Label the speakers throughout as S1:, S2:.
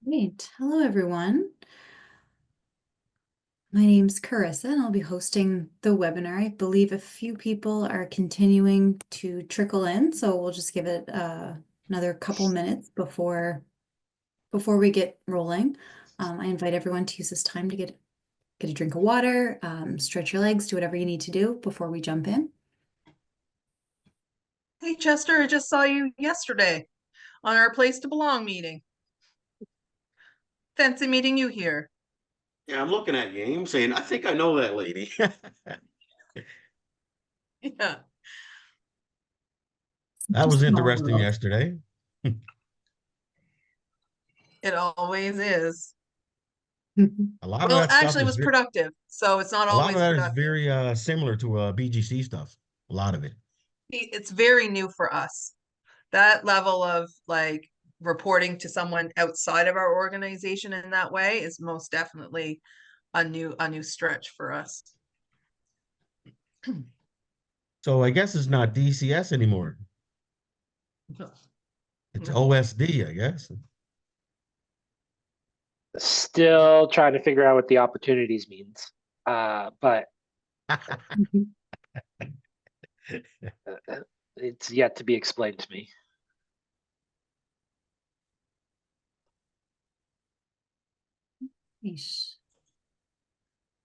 S1: Great. Hello, everyone. My name's Carissa, and I'll be hosting the webinar. I believe a few people are continuing to trickle in, so we'll just give it another couple minutes before we get rolling. I invite everyone to use this time to get a drink of water, stretch your legs, do whatever you need to do before we jump in.
S2: Hey, Chester, I just saw you yesterday on our Place to Belong meeting. Fancy meeting you here.
S3: Yeah, I'm looking at you. I'm saying, I think I know that lady.
S2: Yeah,
S3: That
S1: Just
S3: was
S1: small
S3: interesting
S1: world.
S3: yesterday.
S2: it always is.
S3: A lot of
S2: Well,
S3: that stuff
S2: actually, it
S3: is
S2: was productive, so it's not
S3: a lot of
S2: always
S3: that is
S2: productive.
S3: very similar to BGC stuff. A lot of it.
S2: It's very new for us. That level of like reporting to someone outside of our organization in that way is most definitely a new stretch for us.
S3: So I guess it's not DCS anymore. It's OSD, I guess.
S4: Still trying to figure out what the opportunities means. But it's yet to be explained to me.
S1: Nice.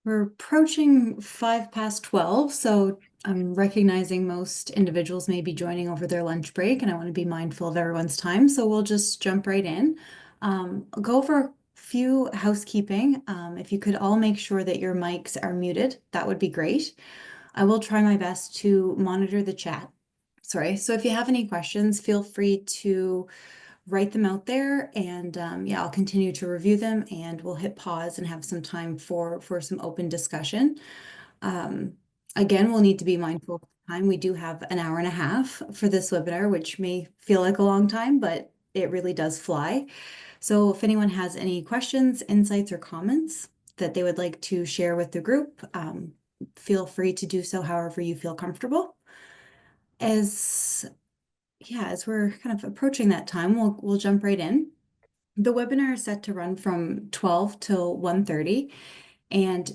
S1: We're approaching 12, so I'm recognizing most individuals may be joining over their lunch break, and I want to be mindful of everyone's time, so we'll just jump right in. I'll go over a few housekeeping. If you could all make sure that your mics are muted, that would be great. I will try my best to monitor the chat. Sorry, so if you have any questions, feel free to write them out there, and yeah, I'll continue to review them, and we'll hit pause and have some time for some open discussion. Again, we'll need to be mindful of time. We do have an hour and a half for this webinar, which may feel like a long time, but it really does fly. So if anyone has any questions, insights, or comments that they would like to share with the group, feel free to do so however you feel comfortable. As we're kind of approaching that time, we'll jump right in. The webinar is set to run from 12 till 1:30. And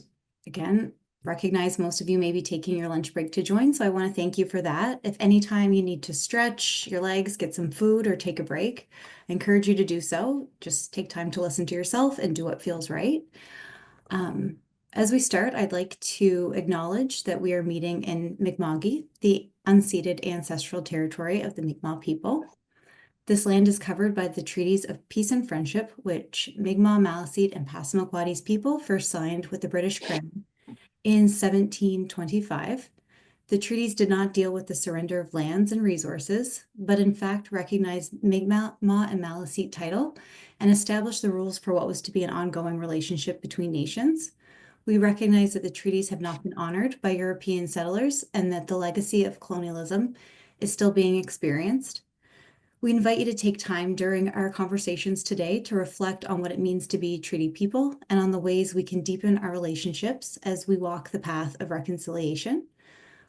S1: again, recognize most of you may be taking your lunch break to join, so I want to thank you for that. If anytime you need to stretch your legs, get some food, or take a break, I encourage you to do so. Just take time to listen to yourself and do what feels right. As we start, I'd like to acknowledge that we are meeting in Mi'kma'ki, the unceded ancestral territory of the Mi'kmaq people. This land is covered by the treaties of peace and friendship, which Mi'kmaq, Maliseet, and Passamaquoddy's people first signed with the British Crown in 1725. The treaties did not deal with the surrender of lands and resources, but in fact recognized Mi'kmaq and Maliseet title and established the rules for what was to be an ongoing relationship between nations. We recognize that the treaties have not been honored by European settlers and that the legacy of colonialism is still being experienced. We invite you to take time during our conversations today to reflect on what it means to be treaty people and on the ways we can deepen our relationships as we walk the path of reconciliation.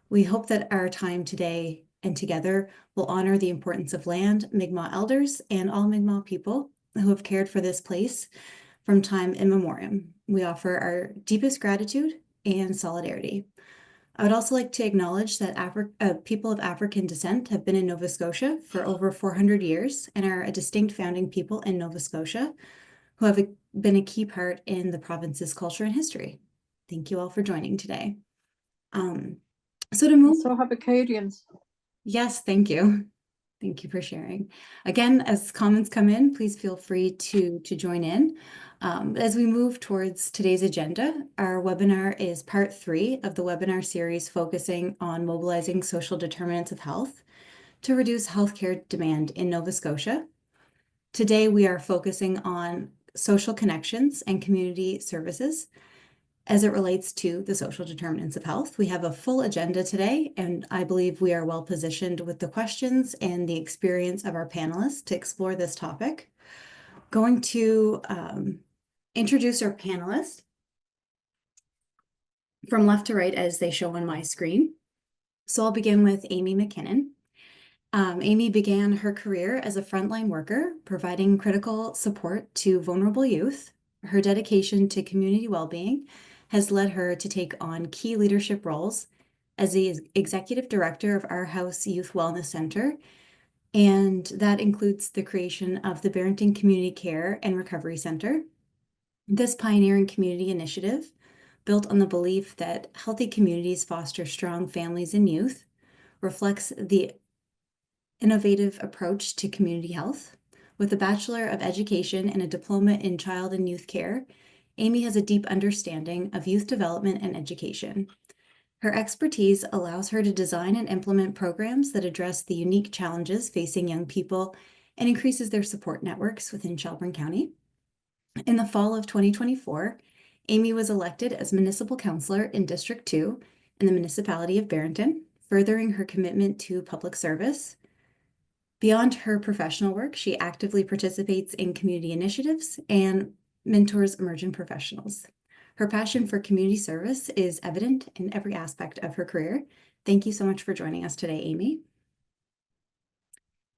S1: We hope that our time today and together will honor the importance of land, Mi'kmaq elders, and all Mi'kmaq people who have cared for this place from time immemorial. We offer our deepest gratitude and solidarity. I would also like to acknowledge that people of African descent have been in Nova Scotia for over 400 years and are a distinct founding people in Nova Scotia who have been a key part in the province's culture and history. Thank you all for joining today. So to move.
S5: Also have Acadians.
S1: Yes, thank you. Thank you for sharing. Again, as comments come in, please feel free to join in. As we move towards today's agenda, our webinar is part 3 of the webinar series focusing on mobilizing social determinants of health to reduce healthcare demand in Nova Scotia. Today, we are focusing on social connections and community services as it relates to the social determinants of health. We have a full agenda today, and I believe we are well positioned with the questions and the experience of our panelists to explore this topic. Going to introduce our panelists from left to right as they show on my screen. So I'll begin with Amy McKinnon. Amy began her career as a frontline worker, providing critical support to vulnerable youth. Her dedication to community well-being has led her to take on key leadership roles as the executive director of Our House Youth Wellness Center, and that includes the creation of the Barrington Community Care and Recovery Center. This pioneering community initiative, built on the belief that healthy communities foster strong families and youth, reflects the innovative approach to community health. With a Bachelor of Education and a diploma in child and youth care, Amy has a deep understanding of youth development and education. Her expertise allows her to design and implement programs that address the unique challenges facing young people and increases their support networks within Shelburne County. In the fall of 2024, Amy was elected as Municipal Councilor in District 2 in the municipality of Barrington, furthering her commitment to public service. Beyond her professional work, she actively participates in community initiatives and mentors emerging professionals. Her passion for community service is evident in every aspect of her career. Thank you so much for joining us today, Amy.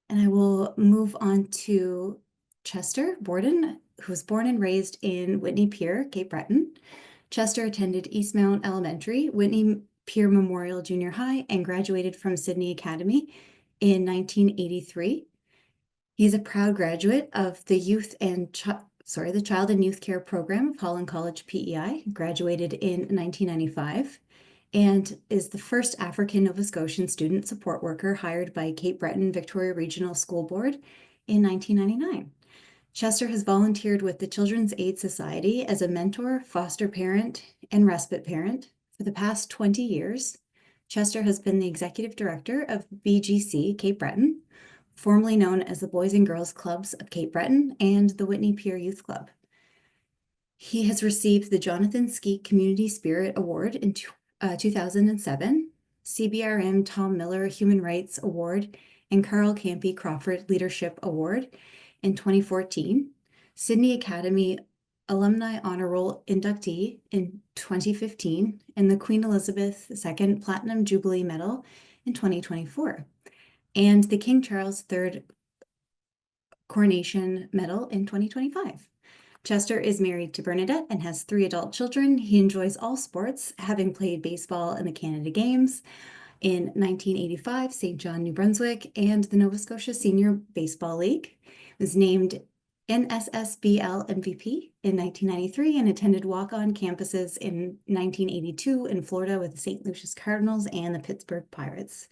S1: And I will move on to Chester Borden, who was born and raised in Whitney Pier, Cape Breton. Chester attended Eastmount Elementary, Whitney Pier Memorial Junior High, and graduated from Sydney Academy in 1983. He's a proud graduate of the the Child and Youth Care Program of Holland College PEI, graduated in 1995, and is the first African Nova Scotian student support worker hired by Cape Breton Victoria Regional School Board in 1999. Chester has volunteered with the Children's Aid Society as a mentor, foster parent, and respite parent for the past 20 years. Chester has been the executive director of BGC Cape Breton, formerly known as the Boys and Girls Clubs of Cape Breton and the Whitney Pier Youth Club. He has received the Jonathan Skeet Community Spirit Award in 2007, CBRM Tom Miller Human Rights Award, and Carl Campy Crawford Leadership Award in 2014, Sydney Academy Alumni Honor Roll inductee in 2015, and the Queen Elizabeth II Platinum Jubilee Medal in 2024, and the King Charles III Coronation Medal in 2025. Chester is married to Bernadette and has 3 adult children. He enjoys all sports, having played baseball in the Canada Games in 1985, St. John, New Brunswick, and the Nova Scotia Senior Baseball League. Was named NSSBL MVP in 1993 and attended walk-on campuses in 1982 in Florida with the St. Lucius Cardinals and the Pittsburgh Pirates.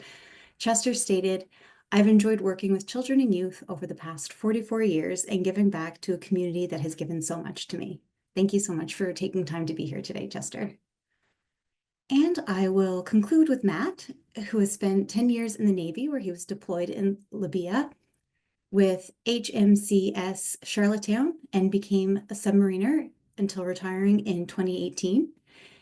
S1: Chester stated, "I've enjoyed working with children and youth over the past 44 years and giving back to a community that has given so much to me." Thank you so much for taking time to be here today, Chester. And I will conclude with Matt, who has spent 10 years in the Navy, where he was deployed in Libya with HMCS Charlottetown and became a submariner until retiring in 2018.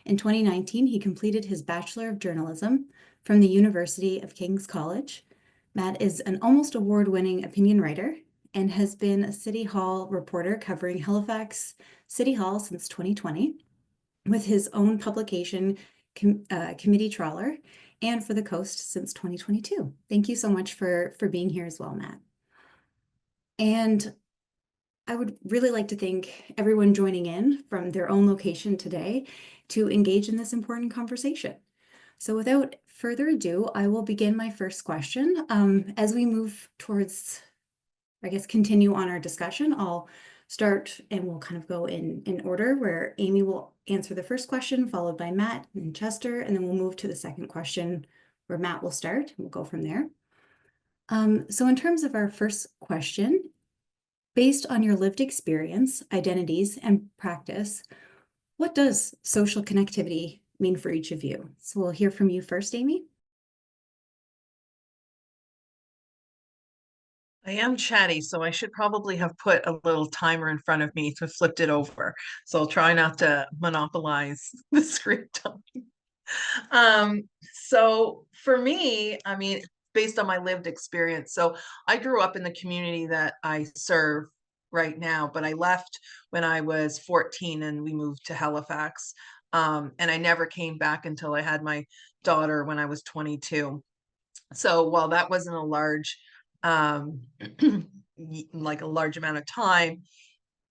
S1: In 2019, he completed his Bachelor of Journalism from the University of King's College. Matt is an almost award-winning opinion writer and has been a City Hall reporter covering Halifax City Hall since 2020, with his own publication, Committee Trawler, and for the Coast since 2022. Thank you so much for being here as well, Matt. And I would really like to thank everyone joining in from their own location today to engage in this important conversation. So without further ado, I will begin my first question. As we move towards, I guess, continue on our discussion, I'll start and we'll kind of go in order where Amy will answer the first question, followed by Matt and Chester, and then we'll move to the second question where Matt will start, and we'll go from there. So in terms of our first question, based on your lived experience, identities, and practice, what does social connectivity mean for each of you? So we'll hear from you first, Amy.
S2: I am chatty, so I should probably have put a little timer in front of me to flipped it over. So I'll try not to monopolize the screen time. So for me, I mean, based on my lived experience, so I grew up in the community that I serve right now, but I left when I was 14 and we moved to Halifax. And I never came back until I had my daughter when I was 22. So while that wasn't a large, um, like a large amount of time,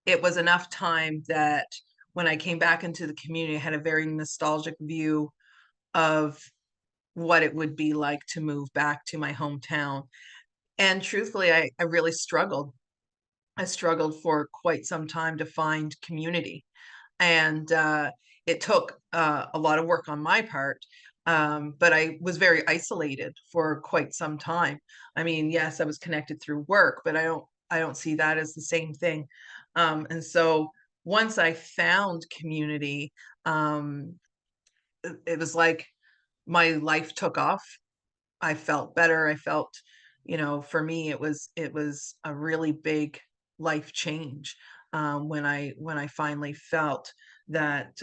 S2: it was enough time that when I came back into the community, I had a very nostalgic view of what it would be like to move back to my hometown. And truthfully, I really struggled. I struggled for quite some time to find community. And it took a lot of work on my part, but I was very isolated for quite some time. I mean, yes, I was connected through work, but I don't see that as the same thing. And so once I found community, um, it was like my life took off. I felt better. I felt, for me, it was a really big life change, when I finally felt that,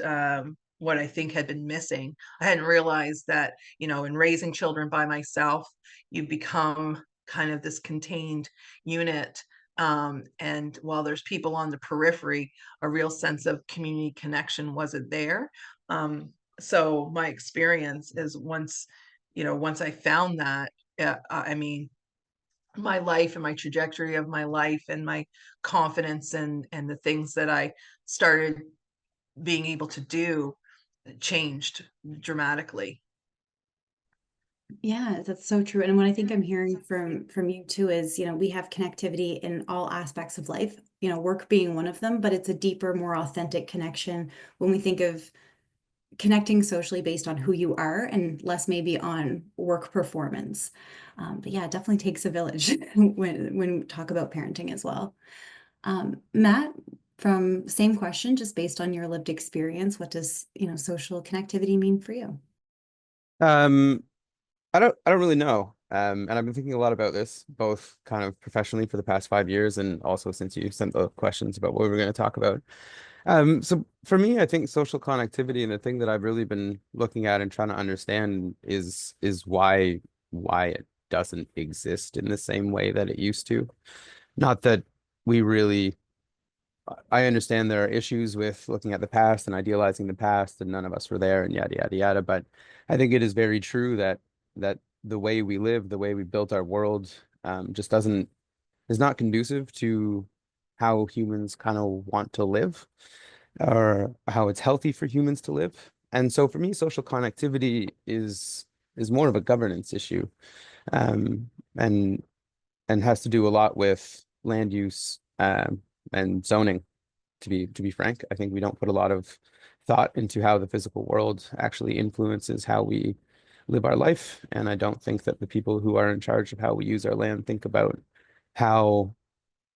S2: what I think had been missing. I hadn't realized that, in raising children by myself, you become kind of this contained unit. And while there's people on the periphery, a real sense of community connection wasn't there. So my experience is once I found that, I mean, my life and my trajectory of my life and my confidence and the things that I started being able to do changed dramatically.
S1: Yeah, that's so true. And what I think I'm hearing from you too is, we have connectivity in all aspects of life, work being one of them, but it's a deeper, more authentic connection when we think of connecting socially based on who you are and less maybe on work performance. But yeah, it definitely takes a village when we talk about parenting as well. Matt, from same question, just based on your lived experience, what does, social connectivity mean for you?
S5: Um, I don't really know. And I've been thinking a lot about this, both kind of professionally for the past 5 years and also since you sent the questions about what we were going to talk about. So for me, I think social connectivity and the thing that I've really been looking at and trying to understand is why it doesn't exist in the same way that it used to. Not that we really I understand there are issues with looking at the past and idealizing the past, and none of us were there, and yada yada yada. But I think it is very true that the way we live, the way we built our world, just doesn't is not conducive to how humans kind of want to live, or how it's healthy for humans to live. And so for me, social connectivity is more of a governance issue, um, and and has to do a lot with land use, and zoning to be frank. I think we don't put a lot of thought into how the physical world actually influences how we live our life. And I don't think that the people who are in charge of how we use our land think about how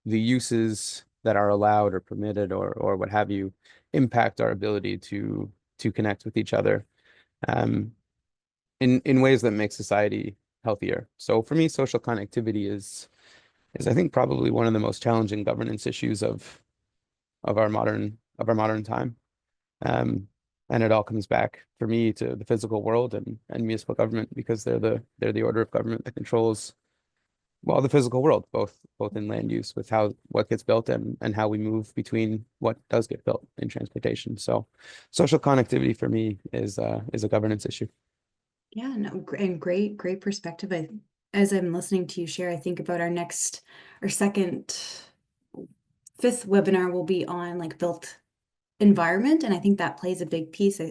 S5: the uses that are allowed or permitted or what have you impact our ability to connect with each other, um, in ways that make society healthier. So for me, social connectivity is I think probably one of the most challenging governance issues of our modern time. Um, and it all comes back for me to the physical world and municipal government, because they're the order of government that controls, well, the physical world, both in land use with how what gets built and how we move between what does get built in transportation. So social connectivity for me is a governance issue.
S1: Yeah, no, and great perspective. As I'm listening to you share, I think about our second, fifth webinar will be on like built environment, and I think that plays a big piece.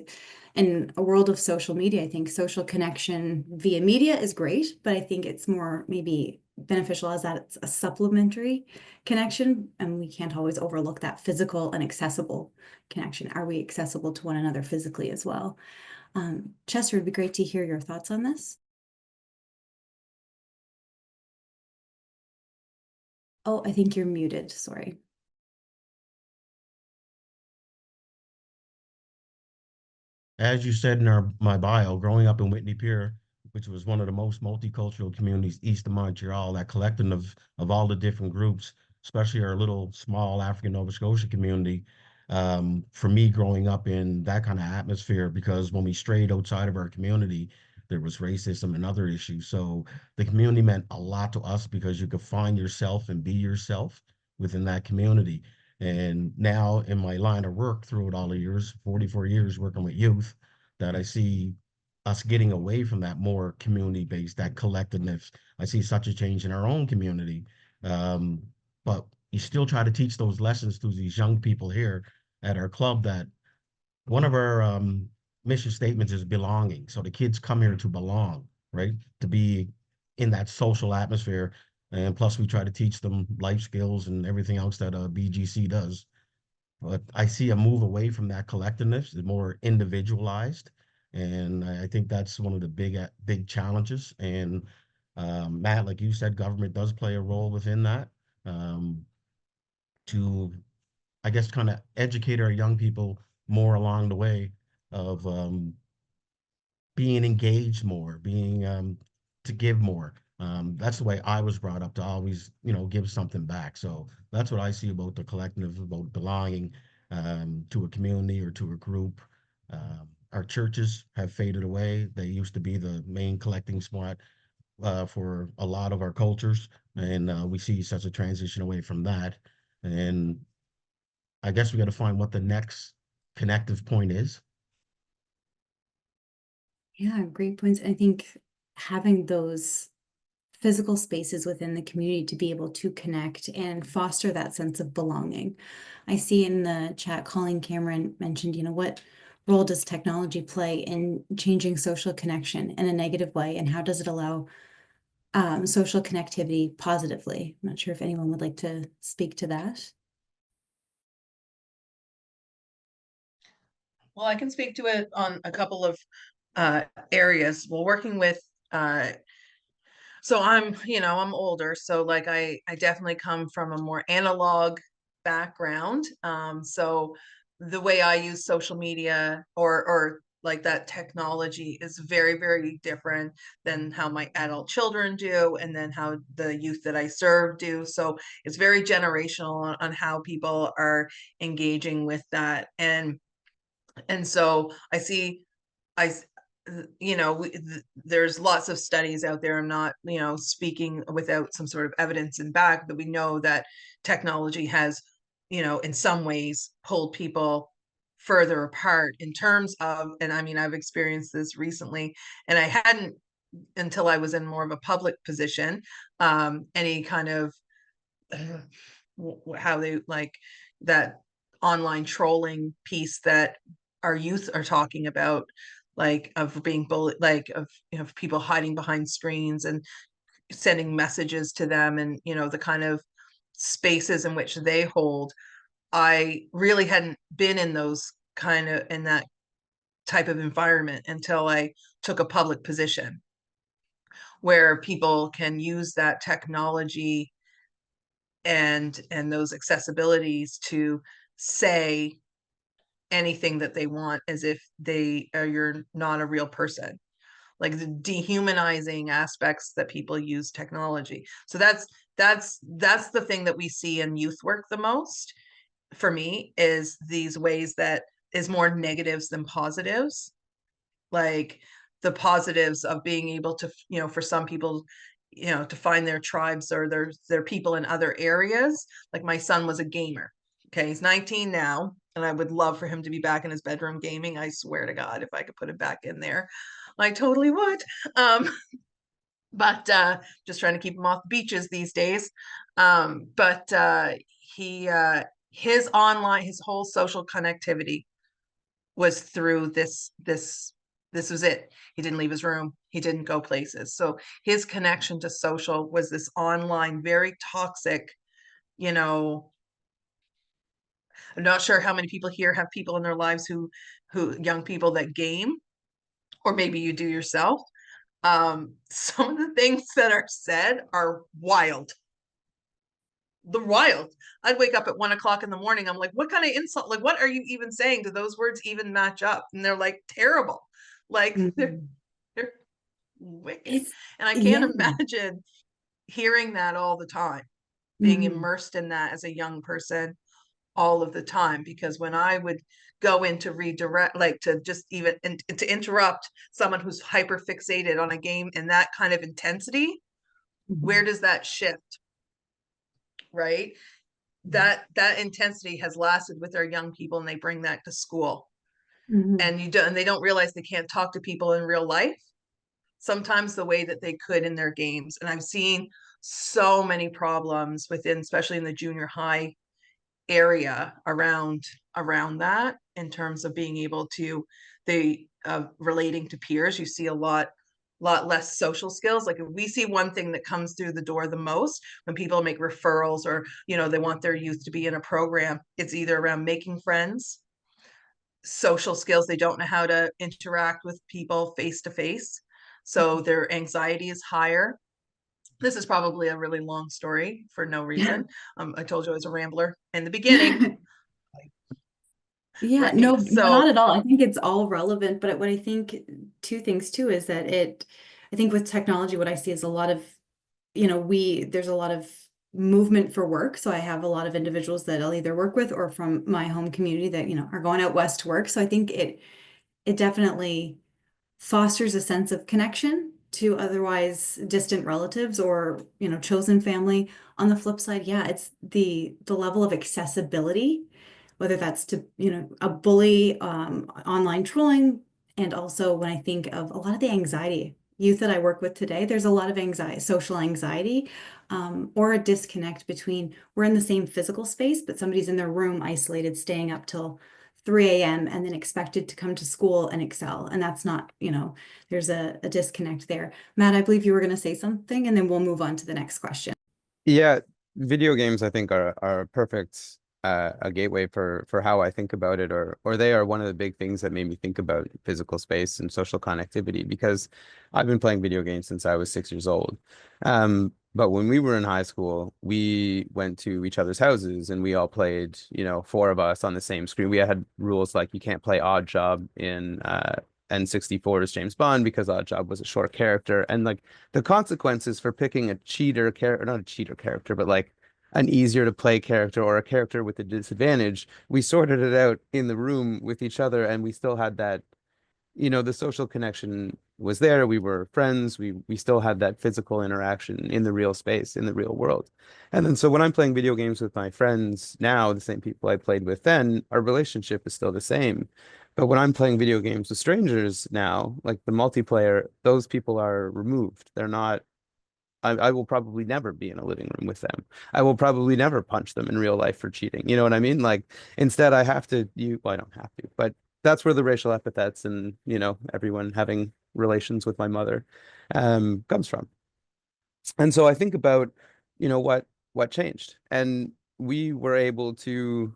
S1: In a world of social media, I think social connection via media is great, but I think it's more maybe beneficial as that it's a supplementary connection, and we can't always overlook that physical and accessible connection. Are we accessible to one another physically as well? Chester, it'd be great to hear your thoughts on this. Oh, I think you're muted. Sorry.
S6: As you said in my bio, growing up in Whitney Pier, which was one of the most multicultural communities east of Montreal, that collecting of all the different groups, especially our little small African Nova Scotia community, for me growing up in that kind of atmosphere, because when we strayed outside of our community, there was racism and other issues. So the community meant a lot to us because you could find yourself and be yourself within that community. And now in my line of work throughout all the years, 44 years working with youth, that I see us getting away from that more community-based, that collectiveness. I see such a change in our own community. Um, but you still try to teach those lessons to these young people here at our club that one of our mission statements is belonging. So the kids come here to belong, right? To be in that social atmosphere. And plus, we try to teach them life skills and everything else that BGC does. But I see a move away from that collectiveness, the more individualized. And I think that's one of the big challenges. And Matt, like you said, government does play a role within that um, to, I guess, kind of educate our young people more along the way of being engaged more, being to give more. That's the way I was brought up to always, give something back. So that's what I see about the collective, about belonging to a community or to a group. Our churches have faded away. They used to be the main collecting spot for a lot of our cultures, and we see such a transition away from that. And I guess we got to find what the next connective point is.
S1: Yeah, great points. I think having those physical spaces within the community to be able to connect and foster that sense of belonging. I see in the chat, Colleen Cameron mentioned, what role does technology play in changing social connection in a negative way, and how does it allow social connectivity positively? I'm not sure if anyone would like to speak to that.
S2: Well, I can speak to it on a couple of areas. Well, working with so I'm older, so like I definitely come from a more analog background. So the way I use social media or like that technology is very, very different than how my adult children do, and then how the youth that I serve do. So it's very generational on how people are engaging with that. And so I see, I, there's lots of studies out there. I'm not, speaking without some sort of evidence in back, that we know that technology has, in some ways pulled people further apart in terms of, and I mean, I've experienced this recently, and I hadn't until I was in more of a public position, any kind of how they like that online trolling piece that our youth are talking about, like of being bullied, like of people hiding behind screens and sending messages to them, and the kind of spaces in which they hold. I really hadn't been in those kind of in that type of environment until I took a public position where people can use that technology and those accessibilities to say anything that they want, as if you're not a real person, like the dehumanizing aspects that people use technology. So that's the thing that we see in youth work the most, for me, is these ways that is more negatives than positives. Like the positives of being able to, for some people, to find their tribes or their people in other areas. Like my son was a gamer. Okay, he's 19 now, and I would love for him to be back in his bedroom gaming. I swear to God, if I could put him back in there, I totally would. But just trying to keep him off the beaches these days. But he his whole social connectivity was through this was it. He didn't leave his room, he didn't go places. So his connection to social was this online, very toxic, you know I'm not sure how many people here have people in their lives who young people that game, or maybe you do yourself. Some of the things that are said are wild. The wild. I'd wake up at 1 o'clock in the morning. I'm like, what kind of insult? Like, what are you even saying? Do those words even match up? And they're like terrible. Like they're wicked.
S1: It's,
S2: And I can't
S1: yeah.
S2: imagine hearing that all the time, being immersed in that as a young person all of the time. Because when I would go in to redirect, like to just even to interrupt someone who's hyper fixated on a game in that kind of intensity, where does that shift? Right? That intensity has lasted with our young people, and they bring that to school.
S1: Mhm.
S2: and they don't realize they can't talk to people in real life sometimes the way that they could in their games. And I've seen so many problems within, especially in the junior high area around that in terms of being able to relating to peers. You see a lot less social skills. Like if we see one thing that comes through the door the most when people make referrals or they want their youth to be in a program, it's either around making friends, social skills. They don't know how to interact with people face to face, so their anxiety is higher. This is probably a really long story for no reason. I told you I was a rambler in the beginning,
S1: Yeah,
S2: right?
S1: no,
S2: So
S1: not at all. I think it's all relevant, but what I think two things too is that I think with technology, what I see is a lot of, there's a lot of movement for work. So I have a lot of individuals that I'll either work with or from my home community that, are going out west to work. So I think it definitely fosters a sense of connection to otherwise distant relatives or chosen family. On the flip side, yeah, it's the level of accessibility, whether that's to a bully, online trolling, and also when I think of a lot of the anxiety youth that I work with today, there's a lot of anxiety, social anxiety, or a disconnect between we're in the same physical space but somebody's in their room isolated staying up till 3 a.m. and then expected to come to school and excel. And that's not, there's a disconnect there. Matt, I believe you were going to say something, and then we'll move on to the next question.
S5: Yeah, video games I think are a perfect a gateway for how I think about it, or they are one of the big things that made me think about physical space and social connectivity, because I've been playing video games since I was 6 years old. But when we were in high school, we went to each other's houses and we all played, four of us on the same screen. We had rules like you can't play Odd Job in N64 as James Bond because Odd Job was a short character, and like the consequences for picking a cheater character, not a cheater character, but like an easier to play character or a character with a disadvantage, we sorted it out in the room with each other, and we still had that, the social connection was there. We were friends. We still had that physical interaction in the real space, in the real world. And then so when I'm playing video games with my friends now, the same people I played with then, our relationship is still the same. But when I'm playing video games with strangers now, like the multiplayer, those people are removed. They're not, I will probably never be in a living room with them. I will probably never punch them in real life for cheating. You know what I mean? Like instead I have to well, I don't have to, but that's where the racial epithets and, everyone having relations with my mother comes from. And so I think about, what changed. And we were able to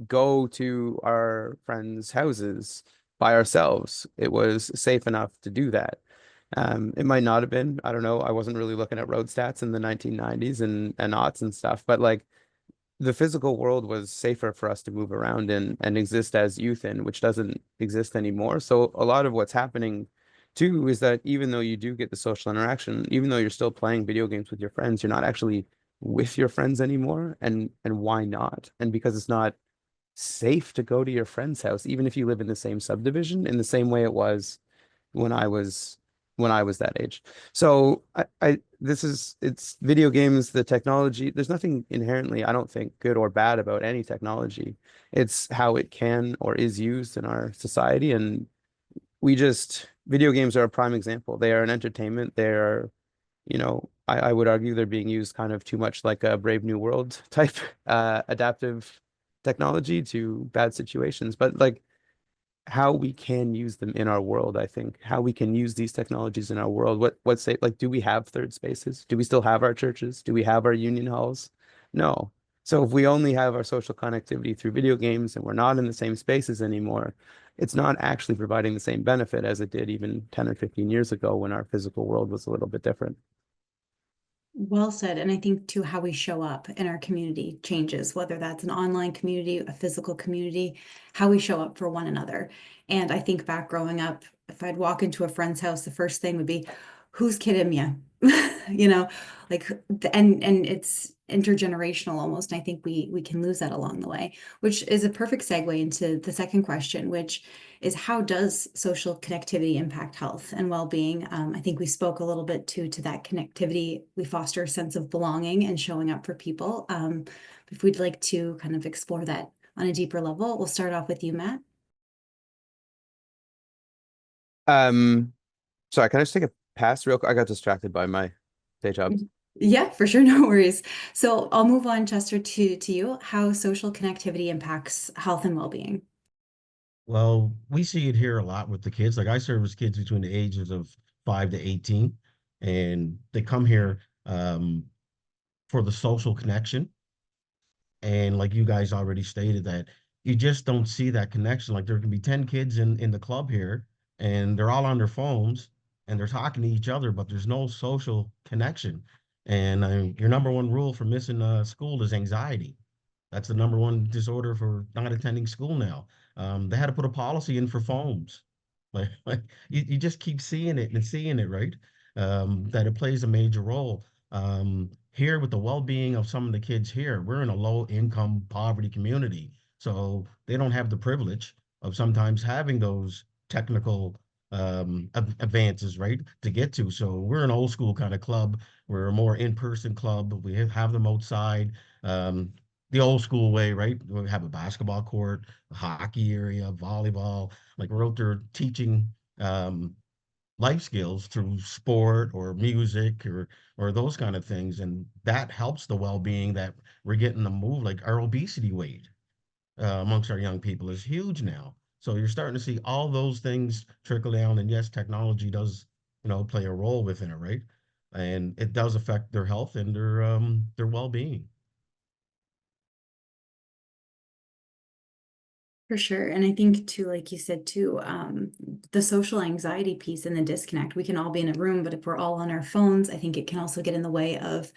S5: go to our friends' houses by ourselves. It was safe enough to do that. It might not have been. I don't know. I wasn't really looking at road stats in the 1990s and aughts and stuff, but like the physical world was safer for us to move around in and exist as youth in, which doesn't exist anymore. So a lot of what's happening too is that even though you do get the social interaction, even though you're still playing video games with your friends, you're not actually with your friends anymore. And why not? And because it's not safe to go to your friend's house, even if you live in the same subdivision, in the same way it was when I was that age. So it's video games, the technology. There's nothing inherently, I don't think, good or bad about any technology. It's how it can or is used in our society. And video games are a prime example. They are an entertainment. They're, I would argue they're being used kind of too much like a Brave New World type adaptive technology to bad situations. But like how we can use them in our world, I think, how we can use these technologies in our world. What's say like, do we have third spaces? Do we still have our churches? Do we have our union halls? No. So if we only have our social connectivity through video games and we're not in the same spaces anymore, it's not actually providing the same benefit as it did even 10 or 15 years ago when our physical world was a little bit different.
S1: Well said. And I think too, how we show up in our community changes, whether that's an online community, a physical community, how we show up for one another. And I think back growing up, if I'd walk into a friend's house, the first thing would be, who's kidding you? You know, like, and it's intergenerational almost. And I think we can lose that along the way, which is a perfect segue into the second question, which is how does social connectivity impact health and well-being? I think we spoke a little bit to that connectivity. We foster a sense of belonging and showing up for people. If we'd like to kind of explore that on a deeper level, we'll start off with you, Matt.
S5: Um, sorry, can I just take a pass real quick? I got distracted by my day job.
S1: Yeah, for sure, no worries. So I'll move on, Chester, to you. How social connectivity impacts health and well-being.
S6: Well, we see it here a lot with the kids. Like I service kids between the ages of 5 to 18, and they come here for the social connection. And like you guys already stated that you just don't see that connection. Like there can be 10 kids in the club here and they're all on their phones and they're talking to each other, but there's no social connection. And your number one rule for missing school is anxiety. That's the number one disorder for not attending school now. They had to put a policy in for phones. Like you just keep seeing it and seeing it, right? That it plays a major role. Here with the well-being of some of the kids here, we're in a low income poverty community. So they don't have the privilege of sometimes having those technical advances, right, to get to. So we're an old school kind of club. We're a more in-person club. We have them outside. Um, the old school way, right? We have a basketball court, a hockey area, volleyball. Like we're out there teaching um, life skills through sport or music or those kind of things, and that helps the well-being that we're getting to move. Like our obesity rate amongst our young people is huge now. So you're starting to see all those things trickle down, and yes, technology does, play a role within it, right? And it does affect their health and their well-being.
S1: For sure. And I think too, like you said too, the social anxiety piece and the disconnect, we can all be in a room, but if we're all on our phones, I think it can also get in the way of,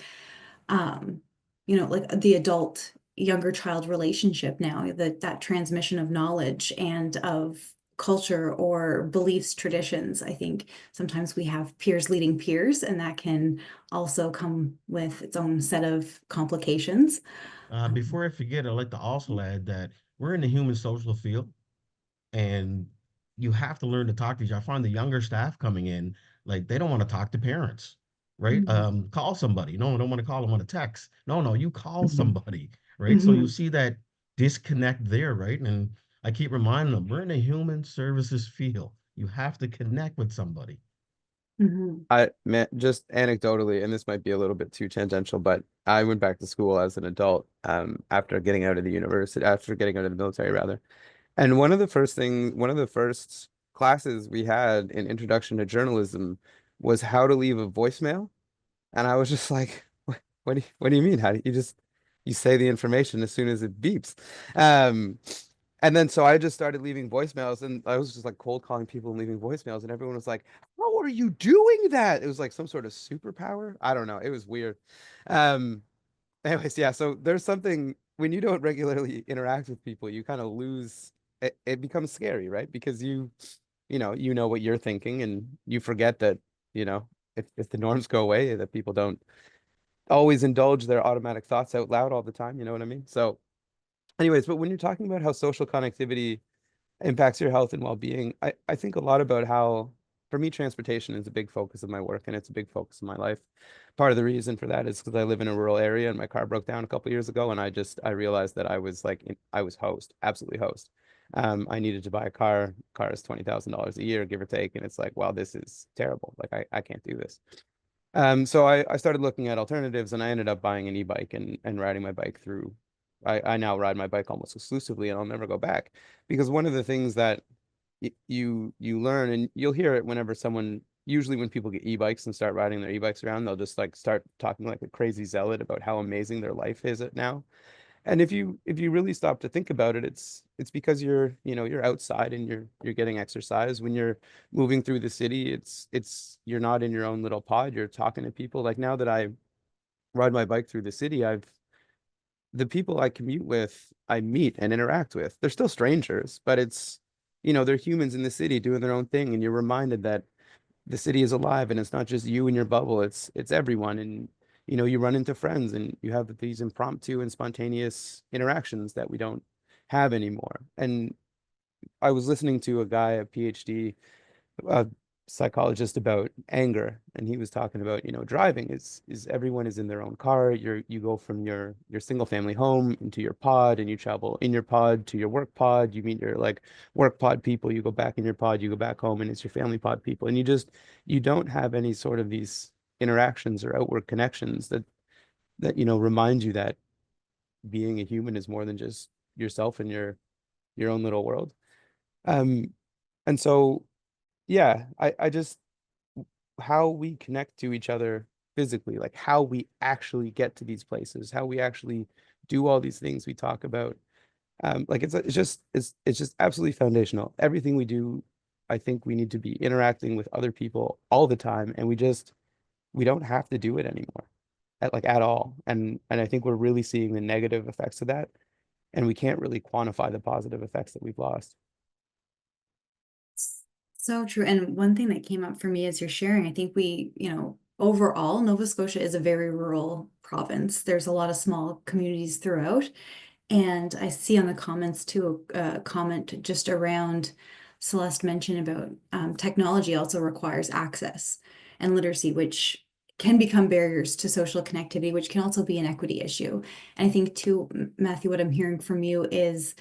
S1: um, like the adult younger child relationship now, that transmission of knowledge and of culture or beliefs, traditions. I think sometimes we have peers leading peers, and that can also come with its own set of complications. Um,
S6: Before I forget, I'd like to also add that we're in the human social field and you have to learn to talk to each other. I find the younger staff coming in, like they don't want to talk to parents, right?
S1: mhm,
S6: Call somebody. No, I don't want to call them on a text. No, no, you call
S1: mhm,
S6: somebody, right? So you
S1: mhm,
S6: see that disconnect there, right? And I keep reminding them, we're in a human services field. You have to connect with somebody.
S1: mhm,
S5: I man, just anecdotally, and this might be a little bit too tangential, but I went back to school as an adult, after getting out of the university, after getting out of the military, rather. And one of the first classes we had in Introduction to Journalism was how to leave a voicemail. And I was just like, what do you mean? How do you just you say the information as soon as it beeps? Um, and then so I just started leaving voicemails, and I was just like cold calling people and leaving voicemails, and everyone was like, "How are you doing that?" It was like some sort of superpower. I don't know. It was weird. Um, anyways, yeah. So there's something when you don't regularly interact with people, you kind of lose. It becomes scary, right? Because you know what you're thinking, and you forget that if the norms go away, that people don't always indulge their automatic thoughts out loud all the time. You know what I mean? So, anyways, but when you're talking about how social connectivity impacts your health and well-being, I think a lot about how, for me, transportation is a big focus of my work and it's a big focus of my life. Part of the reason for that is because I live in a rural area and my car broke down a couple years ago, and I realized that I was like I was host, absolutely host. I needed to buy a car. Car is $20,000 a year, give or take, and it's like, wow, this is terrible. Like I can't do this. So I started looking at alternatives, and I ended up buying an e-bike and riding my bike through. I now ride my bike almost exclusively, and I'll never go back because one of the things that you learn, and you'll hear it whenever someone, usually when people get e-bikes and start riding their e-bikes around, they'll just like start talking like a crazy zealot about how amazing their life is at now. And if you really stop to think about it, it's because you're outside and you're getting exercise. When you're moving through the city, it's you're not in your own little pod. You're talking to people. Like now that I ride my bike through the city, the people I commute with, I meet and interact with. They're still strangers, but they're humans in the city doing their own thing, and you're reminded that the city is alive and it's not just you and your bubble, it's everyone. And you run into friends and you have these impromptu and spontaneous interactions that we don't have anymore. And I was listening to a guy, a PhD, psychologist about anger, and he was talking about, driving is everyone is in their own car. You go from your single family home into your pod, and you travel in your pod to your work pod. You meet your like work pod people, you go back in your pod, you go back home, and it's your family pod people. And you don't have any sort of these interactions or outward connections that remind you that being a human is more than just yourself and your own little world. Um, and so yeah, I just how we connect to each other physically, like how we actually get to these places, how we actually do all these things we talk about. Like it's just absolutely foundational. Everything we do, I think we need to be interacting with other people all the time, and we don't have to do it anymore at all. And I think we're really seeing the negative effects of that, and we can't really quantify the positive effects that we've lost.
S1: So true. And one thing that came up for me as you're sharing, I think overall, Nova Scotia is a very rural province. There's a lot of small communities throughout. And I see on the comments too, a comment just around Celeste mentioned about technology also requires access and literacy, which can become barriers to social connectivity, which can also be an equity issue. And I think too, Matthew, what I'm hearing from you is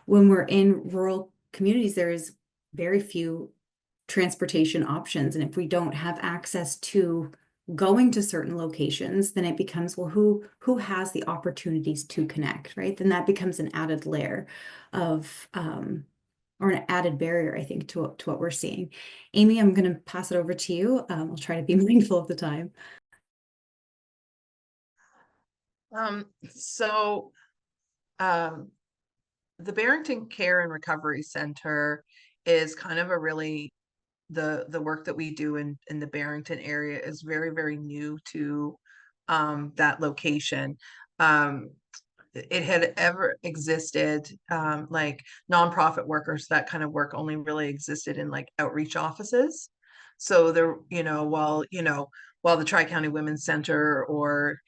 S1: when we're in rural communities, there is very few transportation options. And if we don't have access to going to certain locations, then it becomes, well, who has the opportunities to connect, right? Then that becomes an added layer of or an added barrier, I think, to what we're seeing. Amy, I'm going to pass it over to you. I'll try to be mindful of the time.
S2: So the Barrington Care and Recovery Center is kind of a really the work that we do in the Barrington area is very, very new to that location. It had ever existed, like nonprofit workers, that kind of work only really existed in like outreach offices. So there, while the Tri-County Women's Center or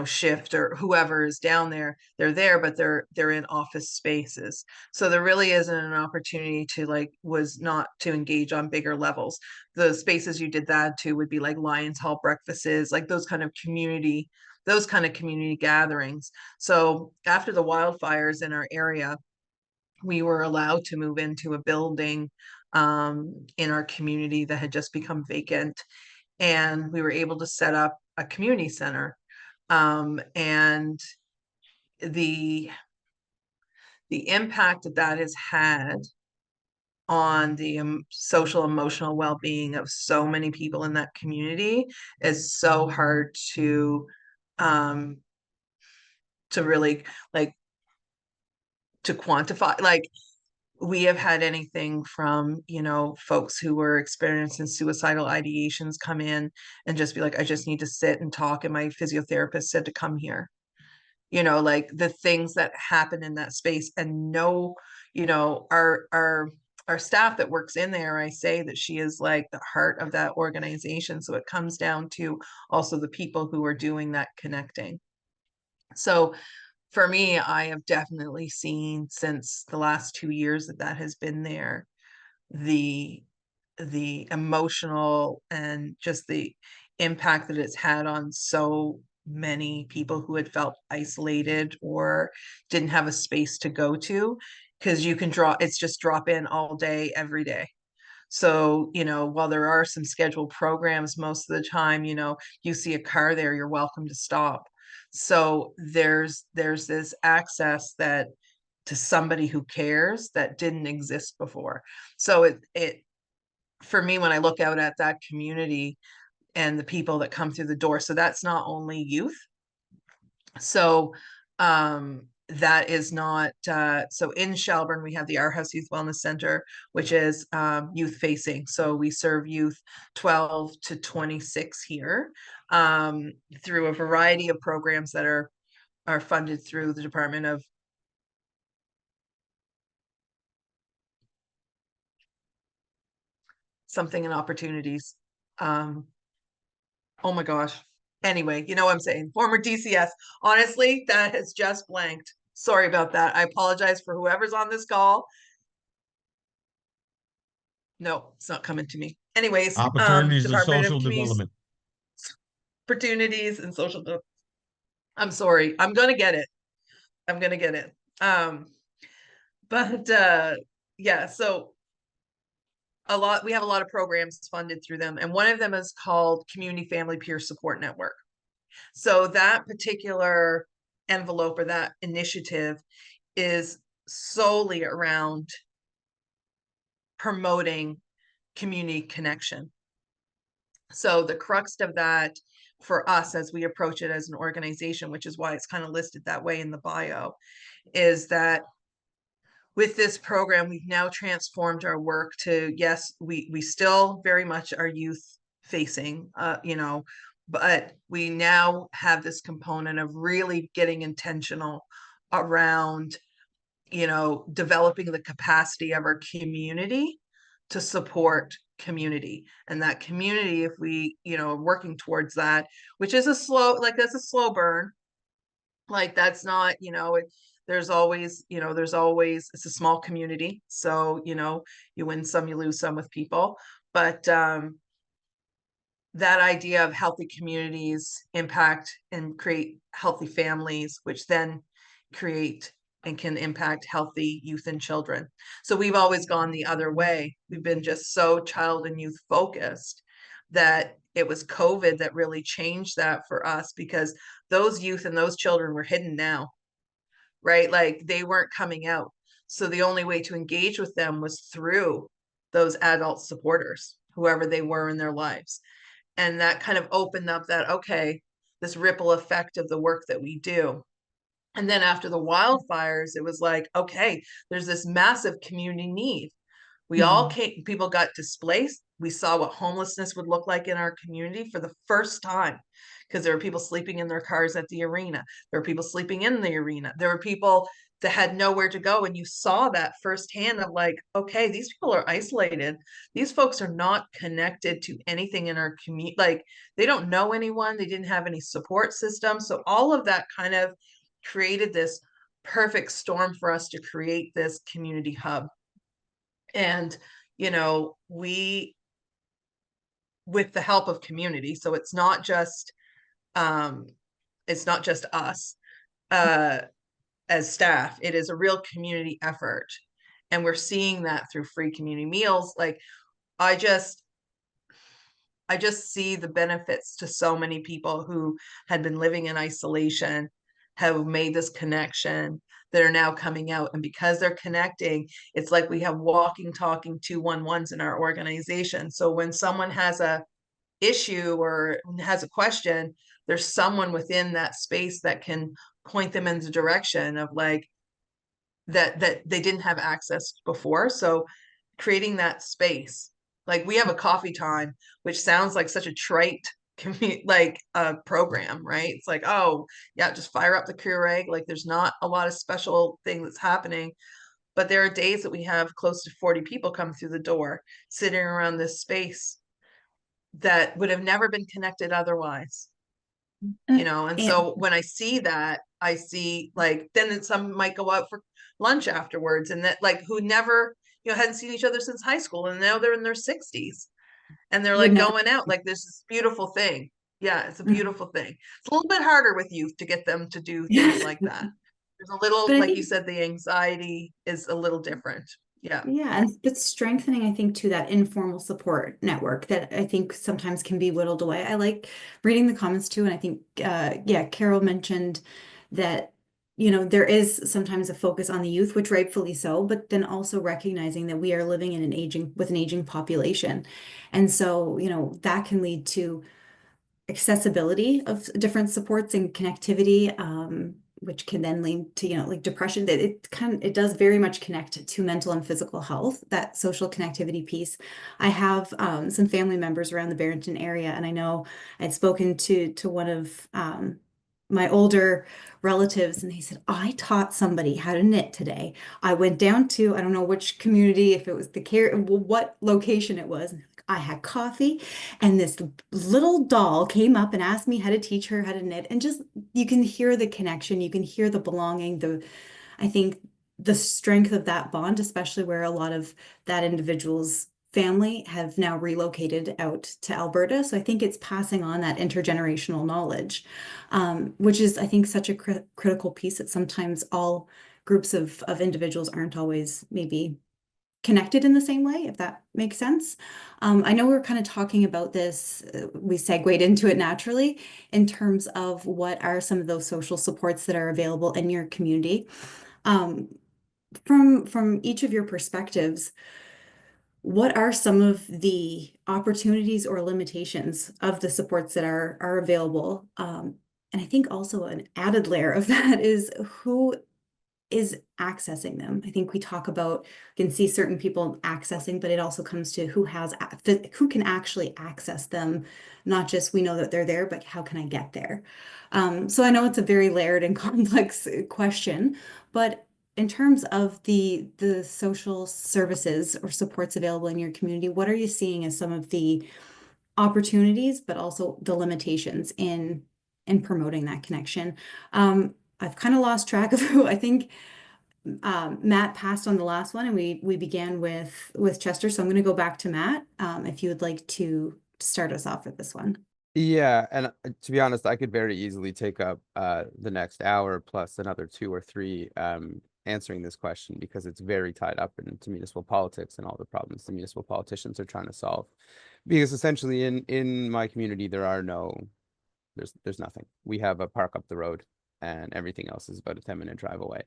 S2: Shift or whoever is down there, they're there, but they're in office spaces. So there really isn't an opportunity to was not to engage on bigger levels. The spaces you did that to would be like Lions Hall breakfasts, like those kind of community gatherings. So after the wildfires in our area, we were allowed to move into a building in our community that had just become vacant. And we were able to set up a community center. And the impact that that has had on the social emotional well-being of so many people in that community is so hard to really to quantify. Like we have had anything from folks who were experiencing suicidal ideations come in and just be like, I just need to sit and talk, and my physiotherapist said to come here. Like the things that happen in that space. And no, our staff that works in there, I say that she is like the heart of that organization. So it comes down to also the people who are doing that connecting. So for me, I have definitely seen since the last 2 years that has been there, the emotional and just the impact that it's had on so many people who had felt isolated or didn't have a space to go to, because it's just drop in all day, every day. So, while there are some scheduled programs, most of the time, you see a car there, you're welcome to stop. So there's this access that to somebody who cares that didn't exist before. So it for me, when I look out at that community and the people that come through the door, so that's not only youth. So that is not so in Shelburne we have the Our House Youth Wellness Center, which is youth facing. So we serve youth 12 to 26 here through a variety of programs that are funded through the Department of something and opportunities. Oh my gosh. Anyway, you know what I'm saying? Former DCS. Honestly, that has just blanked. Sorry about that. I apologize for whoever's on this call. No, it's not coming to me. anyways,
S6: Opportunities of
S2: Department of
S6: social
S2: Community
S6: development.
S2: Opportunities and Social. I'm sorry, I'm gonna get it. I'm gonna get it. But yeah, so we have a lot of programs funded through them, and one of them is called Community Family Peer Support Network. So that particular envelope or that initiative is solely around promoting community connection. So the crux of that for us as we approach it as an organization, which is why it's kind of listed that way in the bio, is that with this program, we've now transformed our work to, yes, we still very much are youth facing, but we now have this component of really getting intentional around, developing the capacity of our community to support community. And that community, if we, working towards that, which is that's a slow burn. Like that's not, there's always, it's a small community. So, you win some, you lose some with people. But that idea of healthy communities impact and create healthy families, which then create and can impact healthy youth and children. So we've always gone the other way. We've been just so child and youth focused that it was COVID that really changed that for us, because those youth and those children were hidden now, right? Like they weren't coming out. So the only way to engage with them was through those adult supporters, whoever they were in their lives. And that kind of opened up that, okay, this ripple effect of the work that we do. And then after the wildfires, it was like, okay, there's this massive community need. We all came, people got displaced. We saw what homelessness would look like in our community for the first time, because there were people sleeping in their cars at the arena. There were people sleeping in the arena. There were people that had nowhere to go. And you saw that firsthand of like, okay, these people are isolated. These folks are not connected to anything in our community. Like they don't know anyone. They didn't have any support system. So all of that kind of created this perfect storm for us to create this community hub. And, we, with the help of community, so it's not just us as staff, it is a real community effort. And we're seeing that through free community meals. Like I just see the benefits to so many people who had been living in isolation, have made this connection, that are now coming out. And because they're connecting, it's like we have walking, talking 211s in our organization. So when someone has a issue or has a question, there's someone within that space that can point them in the direction of like that they didn't have access before. So creating that space, like we have a coffee time, which sounds like such a trite program, right? It's like, oh yeah, just fire up the Keurig. Like there's not a lot of special thing that's happening, but there are days that we have close to 40 people come through the door sitting around this space that would have never been connected otherwise. And so when I see that, I see like then some might go out for lunch afterwards, and that like who never hadn't seen each other since high school, and now they're in their 60s and they're like going out. Like there's this beautiful thing. Yeah, it's a beautiful thing. It's a little bit harder with youth to get them to do things like that. There's a little, like you said, the anxiety is a little different. Yeah.
S1: Yeah, and it's strengthening, I think, to that informal support network that I think sometimes can be whittled away. I like reading the comments too, and I think, yeah, Carol mentioned that, there is sometimes a focus on the youth, which rightfully so, but then also recognizing that we are living in with an aging population. And so, that can lead to accessibility of different supports and connectivity, which can then lead to, like depression. That it does very much connect to mental and physical health, that social connectivity piece. I have some family members around the Barrington area, and I know I'd spoken to one of my older relatives, and they said, I taught somebody how to knit today. I went down to, I don't know which community, if it was what location it was. I had coffee, and this little doll came up and asked me how to teach her how to knit. And just, you can hear the connection, you can hear the belonging, I think the strength of that bond, especially where a lot of that individual's family have now relocated out to Alberta. So I think it's passing on that intergenerational knowledge, which is, I think, such a critical piece that sometimes all groups of individuals aren't always maybe connected in the same way, if that makes sense. I know we were kind of talking about this, we segued into it naturally in terms of what are some of those social supports that are available in your community. From each of your perspectives, what are some of the opportunities or limitations of the supports that are available? And I think also an added layer of that is who is accessing them. I think we talk about, you can see certain people accessing, but it also comes to who can actually access them. Not just we know that they're there, but how can I get there? So I know it's a very layered and complex question, but in terms of the social services or supports available in your community, what are you seeing as some of the opportunities, but also the limitations in promoting that connection? I've kind of lost track of who I think Matt passed on the last one, and we began with Chester. So I'm going to go back to Matt, if you would like to start us off with this one.
S5: Yeah, and to be honest, I could very easily take up the next hour plus another 2 or 3 answering this question, because it's very tied up into municipal politics and all the problems the municipal politicians are trying to solve. Because essentially in my community there's nothing. We have a park up the road, and everything else is about a 10-minute drive away.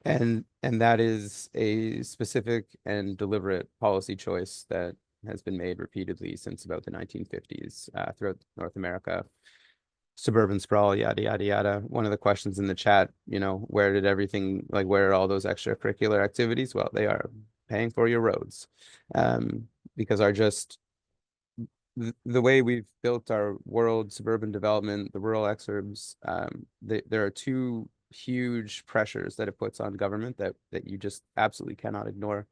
S5: And that is a specific and deliberate policy choice that has been made repeatedly since about the 1950s throughout North America. Suburban sprawl, yada, yada, yada. One of the questions in the chat, where are all those extracurricular activities? Well, they are paying for your roads, because the way we've built our world suburban development, the rural exurbs, there are 2 huge pressures that it puts on government that you just absolutely cannot ignore.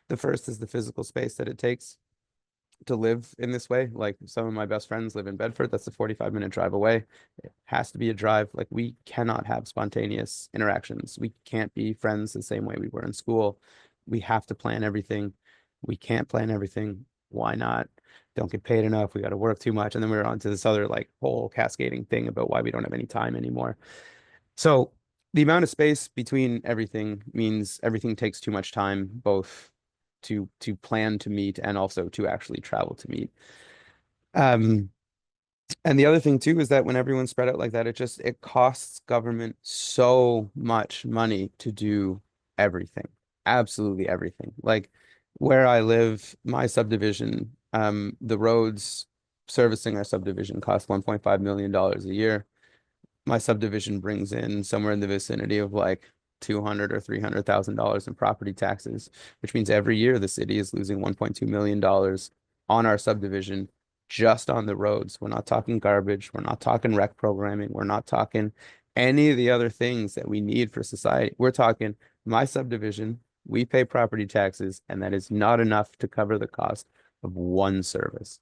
S5: The first is the physical space that it takes to live in this way. Like, some of my best friends live in Bedford. That's a 45-minute drive away. It has to be a drive. Like, we cannot have spontaneous interactions. We can't be friends the same way we were in school. We have to plan everything. We can't plan everything. Why not? Don't get paid enough. We got to work too much. And then we're on to this other whole cascading thing about why we don't have any time anymore. So the amount of space between everything means everything takes too much time, both to plan to meet and also to actually travel to meet. And the other thing too is that when everyone's spread out like that, it costs government so much money to do everything, absolutely everything. Like, where I live, my subdivision, the roads servicing our subdivision cost $1.5 million a year. My subdivision brings in somewhere in the vicinity of $200,000 or $300,000 in property taxes, which means every year the city is losing $1.2 million on our subdivision, just on the roads. We're not talking garbage. We're not talking rec programming. We're not talking any of the other things that we need for society. We're talking my subdivision. We pay property taxes, and that is not enough to cover the cost of one service.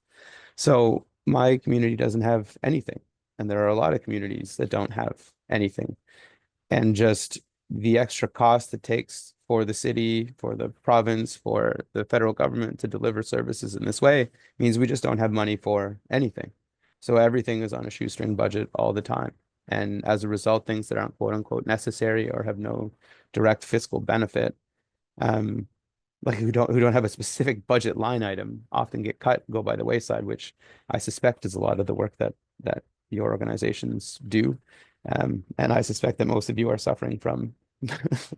S5: So my community doesn't have anything. And there are a lot of communities that don't have anything. And just the extra cost it takes for the city, for the province, for the federal government to deliver services in this way means we just don't have money for anything. So everything is on a shoestring budget all the time. And as a result, things that aren't quote unquote necessary or have no direct fiscal benefit, who don't have a specific budget line item, often get cut, go by the wayside, which I suspect is a lot of the work that your organizations do. And I suspect that most of you are suffering from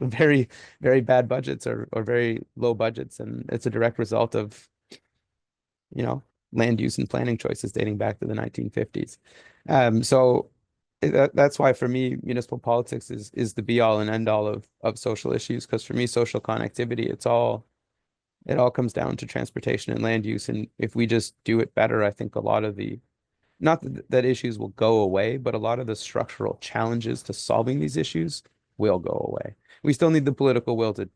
S5: very, very bad budgets or very low budgets. And it's a direct result of, land use and planning choices dating back to the 1950s. So that's why for me, municipal politics is the be all and end all of social issues. Because for me, social connectivity, it all comes down to transportation and land use. And if we just do it better, I think a lot of not that issues will go away, but a lot of the structural challenges to solving these issues will go away. We still need the political will to,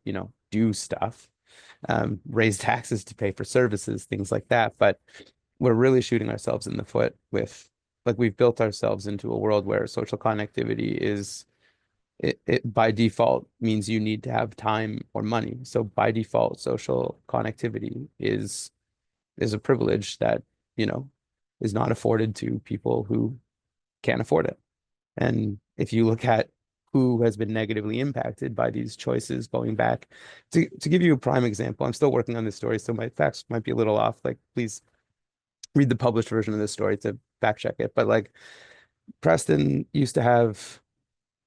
S5: do stuff, raise taxes to pay for services, things like that. But we're really shooting ourselves in the foot with, we've built ourselves into a world where social connectivity is, it by default means you need to have time or money. So by default, social connectivity is is a privilege that, you know, is not afforded to people who can't afford it. And if you look at who has been negatively impacted by these choices going back, to give you a prime example, I'm still working on this story, so my facts might be a little off. Like, please read the published version of this story to fact check it. But like, Preston used to have,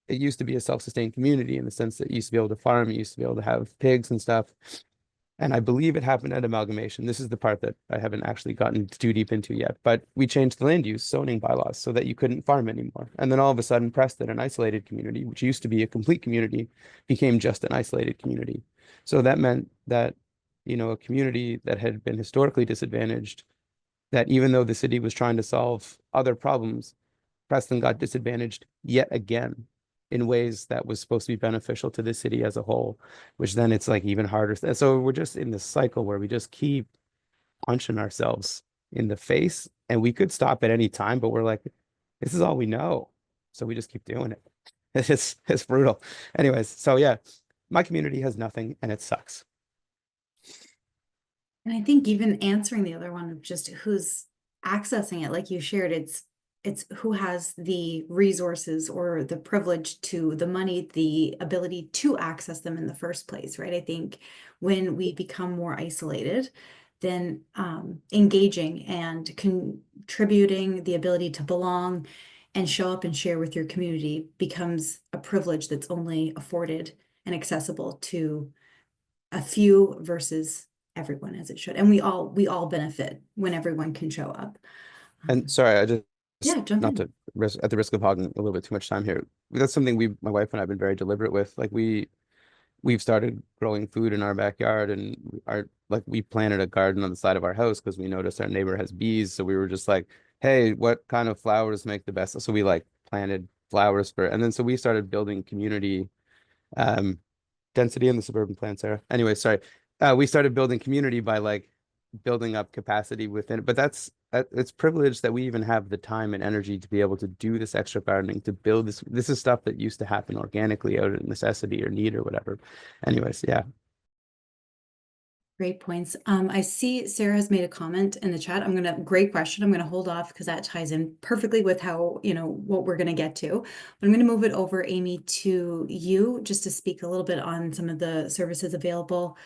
S5: it used to be a self-sustained community in the sense that you used to be able to farm, you used to be able to have pigs and stuff. And I believe it happened at amalgamation. This is the part that I haven't actually gotten too deep into yet, but we changed the land use zoning bylaws so that you couldn't farm anymore. And then all of a sudden, Preston, an isolated community, which used to be a complete community, became just an isolated community. So that meant that, you know, a community that had been historically disadvantaged, that even though the city was trying to solve other problems, Preston got disadvantaged yet again in ways that was supposed to be beneficial to the city as a whole, which then it's like even harder. So we're just in this cycle where we just keep punching ourselves in the face, and we could stop at any time, but we're like, this is all we know. So we just keep doing it. It's brutal. Anyways, so yeah, my community has nothing and it sucks.
S1: And I think even answering the other one of just who's accessing it, like you shared, it's who has the resources or the privilege to the money, the ability to access them in the first place, right? I think when we become more isolated, then engaging and contributing, the ability to belong and show up and share with your community becomes a privilege that's only afforded and accessible to a few versus everyone, as it should. And we all benefit when everyone can show up.
S5: And sorry, I just,
S1: Yeah, jump
S5: not
S1: in.
S5: to risk, at the risk of hogging a little bit too much time here, that's something my wife and I have been very deliberate with. Like we've started growing food in our backyard, and we planted a garden on the side of our house because we noticed our neighbor has bees. So we were just like, hey, what kind of flowers make the best? So we like planted flowers and then so we started building community um density in the suburban plan, Sarah. Anyway, sorry. We started building community by like building up capacity within it. But it's privileged that we even have the time and energy to be able to do this extra gardening, to build this. This is stuff that used to happen organically out of necessity or need or whatever. Anyways, yeah.
S1: Great points. I see Sarah has made a comment in the chat. Great question. I'm gonna hold off because that ties in perfectly with how, what we're gonna get to. But I'm gonna move it over, Amy, to you just to speak a little bit on some of the services available,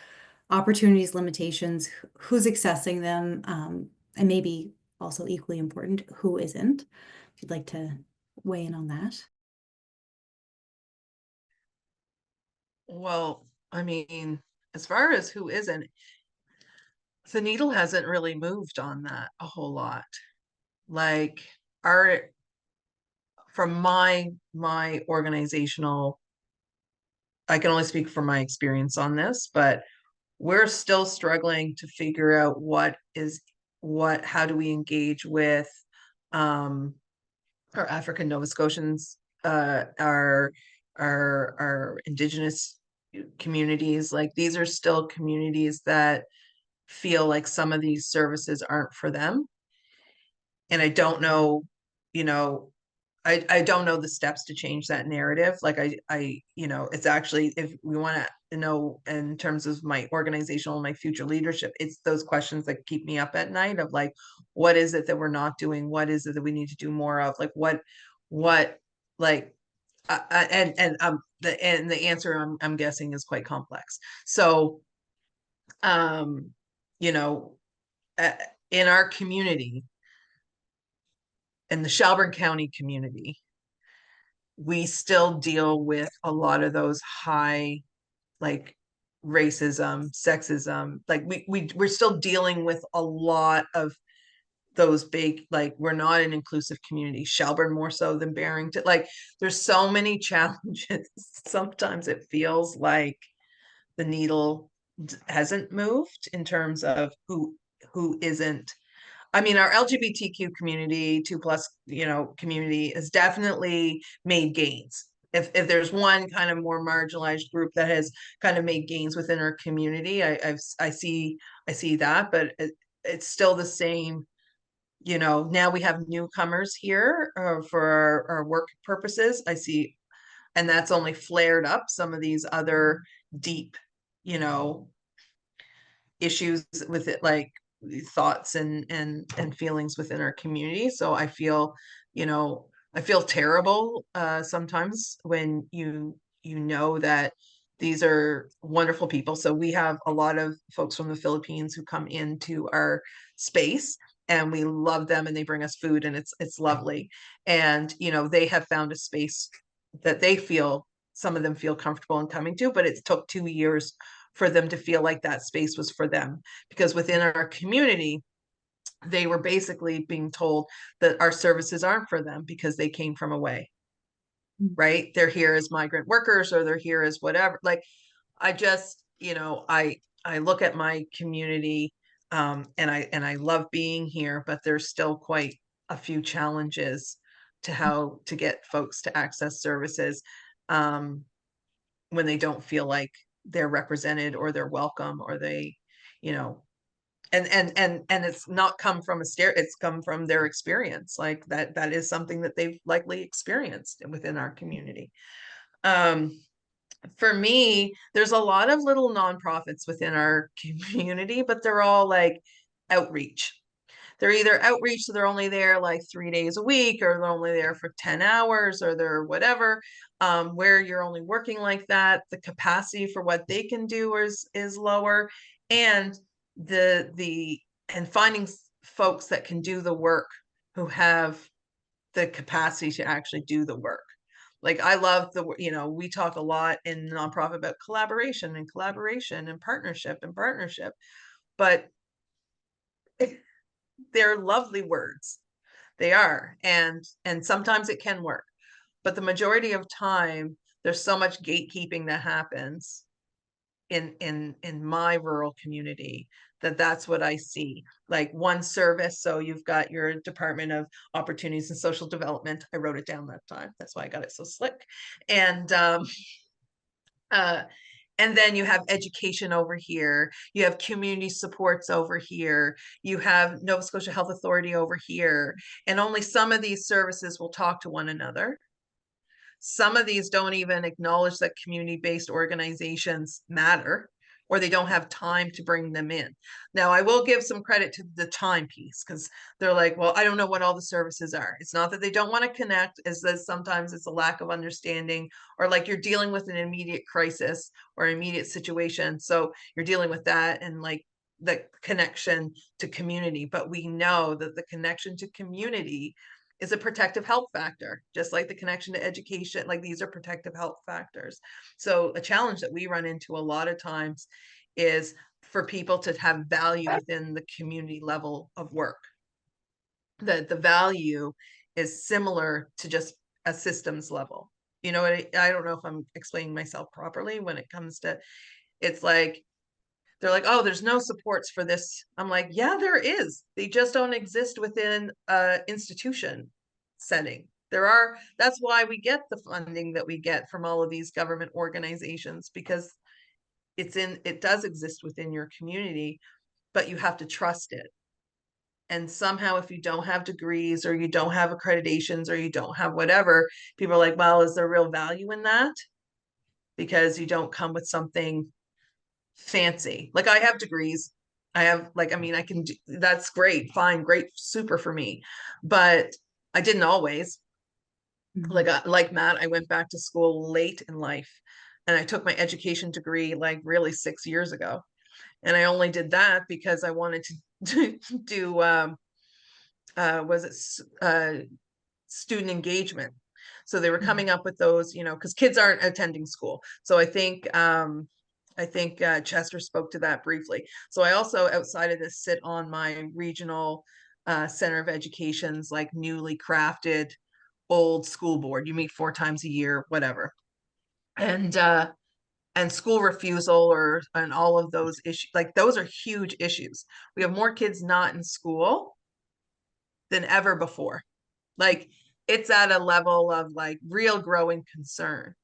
S1: opportunities, limitations, who's accessing them, and maybe also equally important, who isn't. If you'd like to weigh in on that.
S2: Well, I mean, as far as who isn't, the needle hasn't really moved on that a whole lot. Like from my organizational, I can only speak from my experience on this, but we're still struggling to figure out how do we engage with our African Nova Scotians, our indigenous communities. Like, these are still communities that feel like some of these services aren't for them. And I don't know, you know, I don't know the steps to change that narrative. Like it's actually, if we want to know in terms of my organizational, my future leadership, it's those questions that keep me up at night of like, what is it that we're not doing? What is it that we need to do more of? Like like, the answer I'm guessing is quite complex. So, um, you know, uh, in our community, in the Shelburne County community, we still deal with a lot of those high, like, racism, sexism. Like we're still dealing with a lot of those big, like, we're not an inclusive community. Shelburne more so than Barrington. Like, there's so many challenges. Sometimes it feels like the needle hasn't moved in terms of who isn't. I mean, our LGBTQ community, 2+ community, has definitely made gains. If there's one kind of more marginalized group that has kind of made gains within our community, I see that, but it's still the same. Now we have newcomers here for our work purposes. I see, and that's only flared up some of these other deep, issues with it, like thoughts and feelings within our community. So I feel, I feel terrible sometimes when you know that these are wonderful people. So we have a lot of folks from the Philippines who come into our space, and we love them, and they bring us food, and it's lovely. And they have found a space that they feel, some of them feel comfortable in coming to, but it took 2 years for them to feel like that space was for them, because within our community they were basically being told that our services aren't for them because they came from away, right? They're here as migrant workers, or they're here as whatever. Like, I just, I look at my community, and I love being here, but there's still quite a few challenges to how to get folks to access services when they don't feel like they're represented or they're welcome, or they, you know, and it's not come from it's come from their experience. Like that is something that they've likely experienced within our community. For me, there's a lot of little nonprofits within our community, but they're all like outreach. They're either outreach, so they're only there like 3 days a week, or they're only there for 10 hours, or they're whatever, where you're only working like that. The capacity for what they can do is lower. And and finding folks that can do the work, who have the capacity to actually do the work. Like, I love we talk a lot in nonprofit about collaboration and collaboration and partnership, but they're lovely words. They are. And sometimes it can work, but the majority of time there's so much gatekeeping that happens in my rural community, that's what I see. Like, one service, so you've got your Department of Opportunities and Social Development. I wrote it down that time, that's why I got it so slick. And uh and then you have education over here, you have community supports over here, you have Nova Scotia Health Authority over here, and only some of these services will talk to one another. Some of these don't even acknowledge that community-based organizations matter, or they don't have time to bring them in. Now, I will give some credit to the time piece, because they're like, well, I don't know what all the services are. It's not that they don't want to connect, it's that sometimes it's a lack of understanding, or like you're dealing with an immediate crisis or immediate situation. So you're dealing with that, and like the connection to community. But we know that the connection to community is a protective health factor, just like the connection to education. Like, these are protective health factors. So a challenge that we run into a lot of times is for people to have value within the community level of work, that the value is similar to just a systems level. I don't know if I'm explaining myself properly when it comes to, it's like, they're like, oh, there's no supports for this. I'm like, yeah, there is. They just don't exist within a institution setting. That's why we get the funding that we get from all of these government organizations, because it does exist within your community, but you have to trust it. And somehow, if you don't have degrees, or you don't have accreditations, or you don't have whatever, people are like, well, is there real value in that? Because you don't come with something fancy. Like, I have degrees. I have, like, I mean, I can do, that's great, fine, great, super for me. But I didn't always. Like Matt, I went back to school late in life, and I took my education degree like really 6 years ago. And I only did that because I wanted to do was it student engagement. So they were coming up with those, because kids aren't attending school. So I think Chester spoke to that briefly. So I also, outside of this, sit on my regional Center of Education's like newly crafted old school board. You meet 4 times a year, whatever. And school refusal, and all of those issues, like, those are huge issues. We have more kids not in school than ever before. Like, it's at a level of like real growing concern.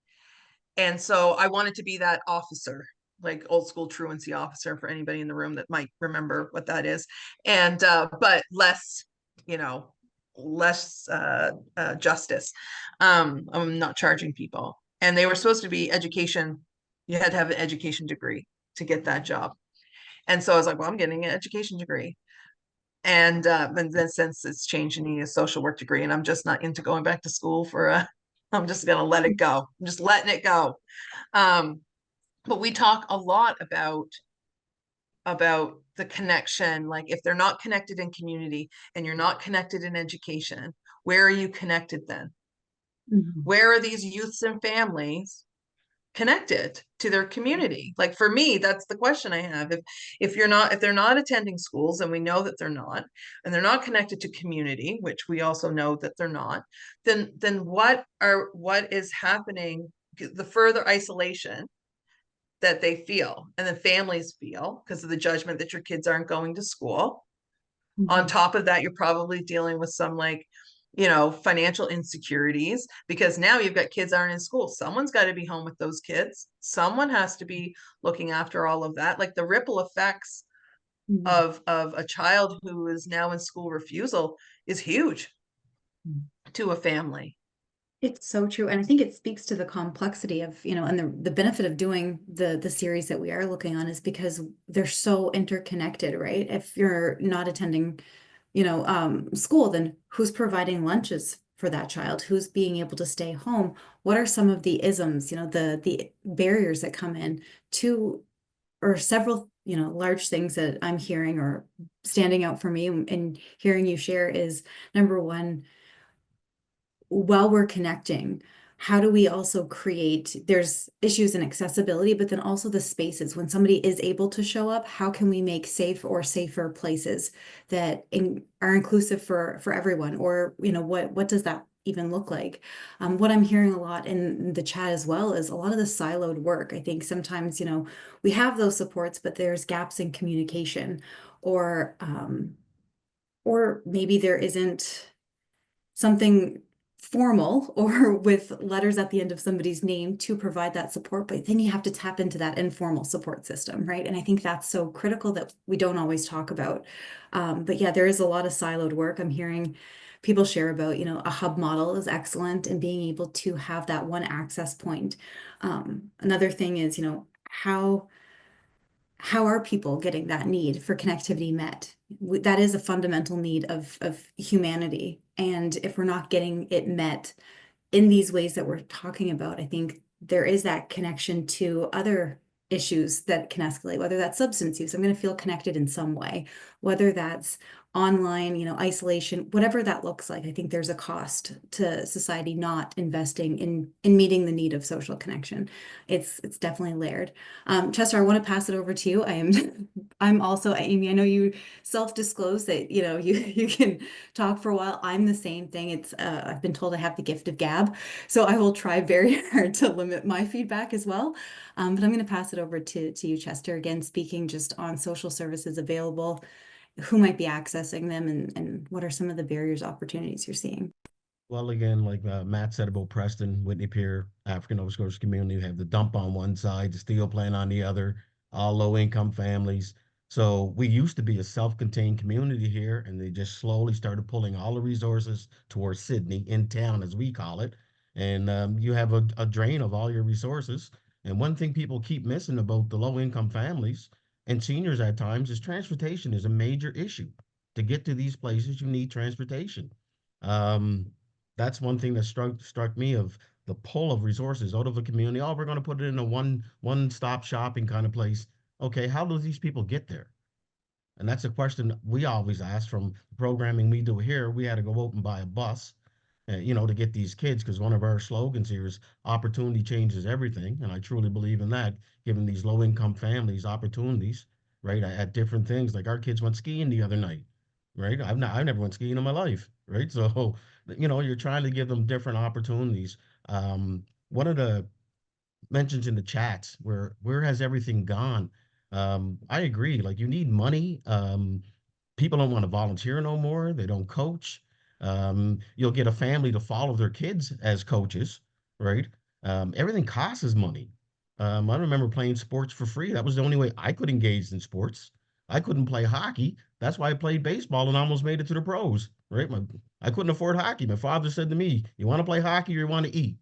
S2: And so I wanted to be that officer, like old school truancy officer, for anybody in the room that might remember what that is. And but less, less justice. I'm not charging people. And they were supposed to be education. You had to have an education degree to get that job. And so I was like, well, I'm getting an education degree. And then since it's changed, you need a social work degree, and I'm just not into going back to school for a, I'm just gonna let it go. I'm just letting it go. But we talk a lot about the connection, like if they're not connected in community and you're not connected in education, where are you connected then?
S1: Mhm.
S2: Where are these youths and families connected to their community? Like for me, that's the question I have. If they're not attending schools, and we know that they're not, and they're not connected to community, which we also know that they're not, then what is happening? The further isolation that they feel and the families feel because of the judgment that your kids aren't going to school. On
S1: Mhm.
S2: top of that, you're probably dealing with some like, financial insecurities, because now you've got kids aren't in school. Someone's got to be home with those kids. Someone has to be looking after all of that. Like the ripple effects
S1: Mhm.
S2: of a child who is now in school refusal is huge to a family.
S1: It's so true. And I think it speaks to the complexity of, and the benefit of doing the series that we are looking on is because they're so interconnected, right? If you're not attending, school, then who's providing lunches for that child? Who's being able to stay home? What are some of the isms, the barriers that come in to, or several, large things that I'm hearing or standing out for me and hearing you share is number one, while we're connecting, how do we also create, there's issues in accessibility, but then also the spaces when somebody is able to show up, how can we make safe or safer places that are inclusive for everyone? Or, what does that even look like? What I'm hearing a lot in the chat as well is a lot of the siloed work. I think sometimes, we have those supports, but there's gaps in communication, or maybe there isn't something formal or with letters at the end of somebody's name to provide that support, but then you have to tap into that informal support system, right? And I think that's so critical that we don't always talk about. But yeah, there is a lot of siloed work. I'm hearing people share about, a hub model is excellent and being able to have that one access point. Another thing is, how are people getting that need for connectivity met? That is a fundamental need of humanity. And if we're not getting it met in these ways that we're talking about, I think there is that connection to other issues that can escalate, whether that's substance use. I'm going to feel connected in some way, whether that's online, isolation, whatever that looks like. I think there's a cost to society not investing in meeting the need of social connection. It's definitely layered. Chester, I want to pass it over to you. I'm also Amy. I know you self-disclose that you can talk for a while. I'm the same thing. It's I've been told I have the gift of gab, so I will try very hard to limit my feedback as well. But I'm going to pass it over to you, Chester. Again, speaking just on social services available, who might be accessing them, and what are some of the barriers, opportunities you're seeing?
S6: Well, again, like Matt said about Preston, Whitney Pier, African Nova Scotia community, you have the dump on one side, the steel plant on the other, all low income families. So we used to be a self-contained community here, and they just slowly started pulling all the resources towards Sydney in town, as we call it. And you have a drain of all your resources. And one thing people keep missing about the low income families and seniors at times is transportation is a major issue. To get to these places, you need transportation. Um, that's one thing that struck me of the pull of resources out of a community. Oh, we're going to put it in a one stop shopping kind of place. Okay, how do these people get there? And that's a question we always ask from the programming we do here. We had to go out and buy a bus, to get these kids, because one of our slogans here is opportunity changes everything. And I truly believe in that, giving these low income families opportunities, right, at different things. Like our kids went skiing the other night, right? I never went skiing in my life, right? So, you're trying to give them different opportunities. One of the mentions in the chats where has everything gone? I agree. Like you need money. People don't want to volunteer no more. They don't coach. You'll get a family to follow their kids as coaches, right? Everything costs money. I remember playing sports for free. That was the only way I could engage in sports. I couldn't play hockey. That's why I played baseball and almost made it to the pros, right? I couldn't afford hockey. My father said to me, "You want to play hockey or you want to eat?"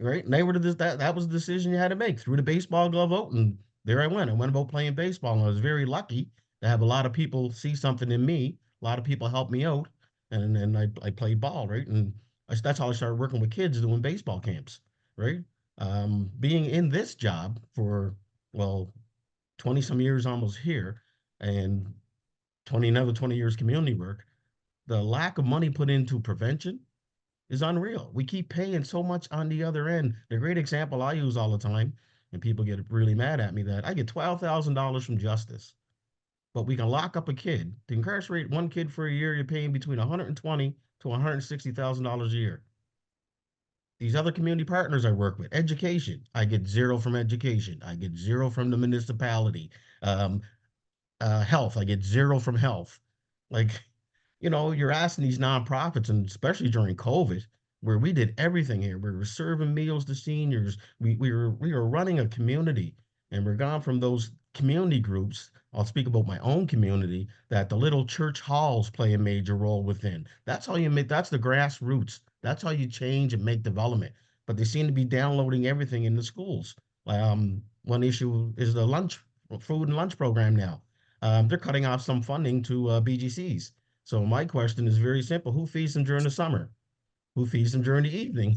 S6: Right? And they were that was the decision you had to make. Threw the baseball glove out, and there I went. I went about playing baseball, and I was very lucky to have a lot of people see something in me, a lot of people helped me out, and then I played ball, right? And that's how I started working with kids doing baseball camps, right? Being in this job for, well, 20 some years almost here, and 20 years community work, the lack of money put into prevention is unreal. We keep paying so much on the other end. The great example I use all the time, and people get really mad at me, that I get $12,000 from justice, but we can lock up a kid. To incarcerate one kid for a year, you're paying between 120 to $160,000 a year. These other community partners I work with, education, I get zero from education. I get zero from the municipality. Um, Health, I get zero from health. Like, you're asking these nonprofits, and especially during COVID, where we did everything here. We were serving meals to seniors. We were running a community, and we're gone from those community groups. I'll speak about my own community, that the little church halls play a major role within. That's how you make, that's the grassroots. That's how you change and make development. But they seem to be downloading everything in the schools. One issue is the food and lunch program now. They're cutting off some funding to BGCs. So my question is very simple: who feeds them during the summer? Who feeds them during the evening?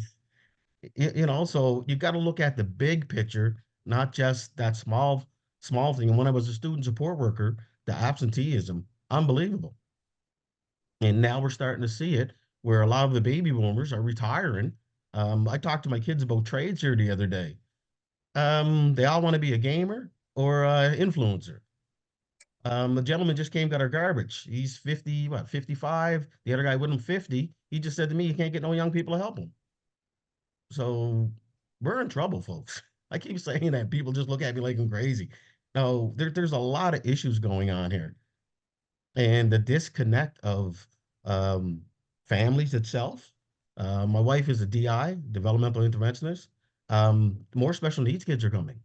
S6: So you got to look at the big picture, not just that small thing. And when I was a student support worker, the absenteeism, unbelievable. And now we're starting to see it where a lot of the baby boomers are retiring. I talked to my kids about trades here the other day. They all want to be a gamer or influencer. The gentleman just came, got our garbage. He's 50, what, 55? The other guy with him 50. He just said to me, you can't get no young people to help him. So we're in trouble, folks. I keep saying that. People just look at me like I'm crazy. No, there's a lot of issues going on here. And the disconnect of um, families itself. My wife is a DI, developmental interventionist. More special needs kids are coming.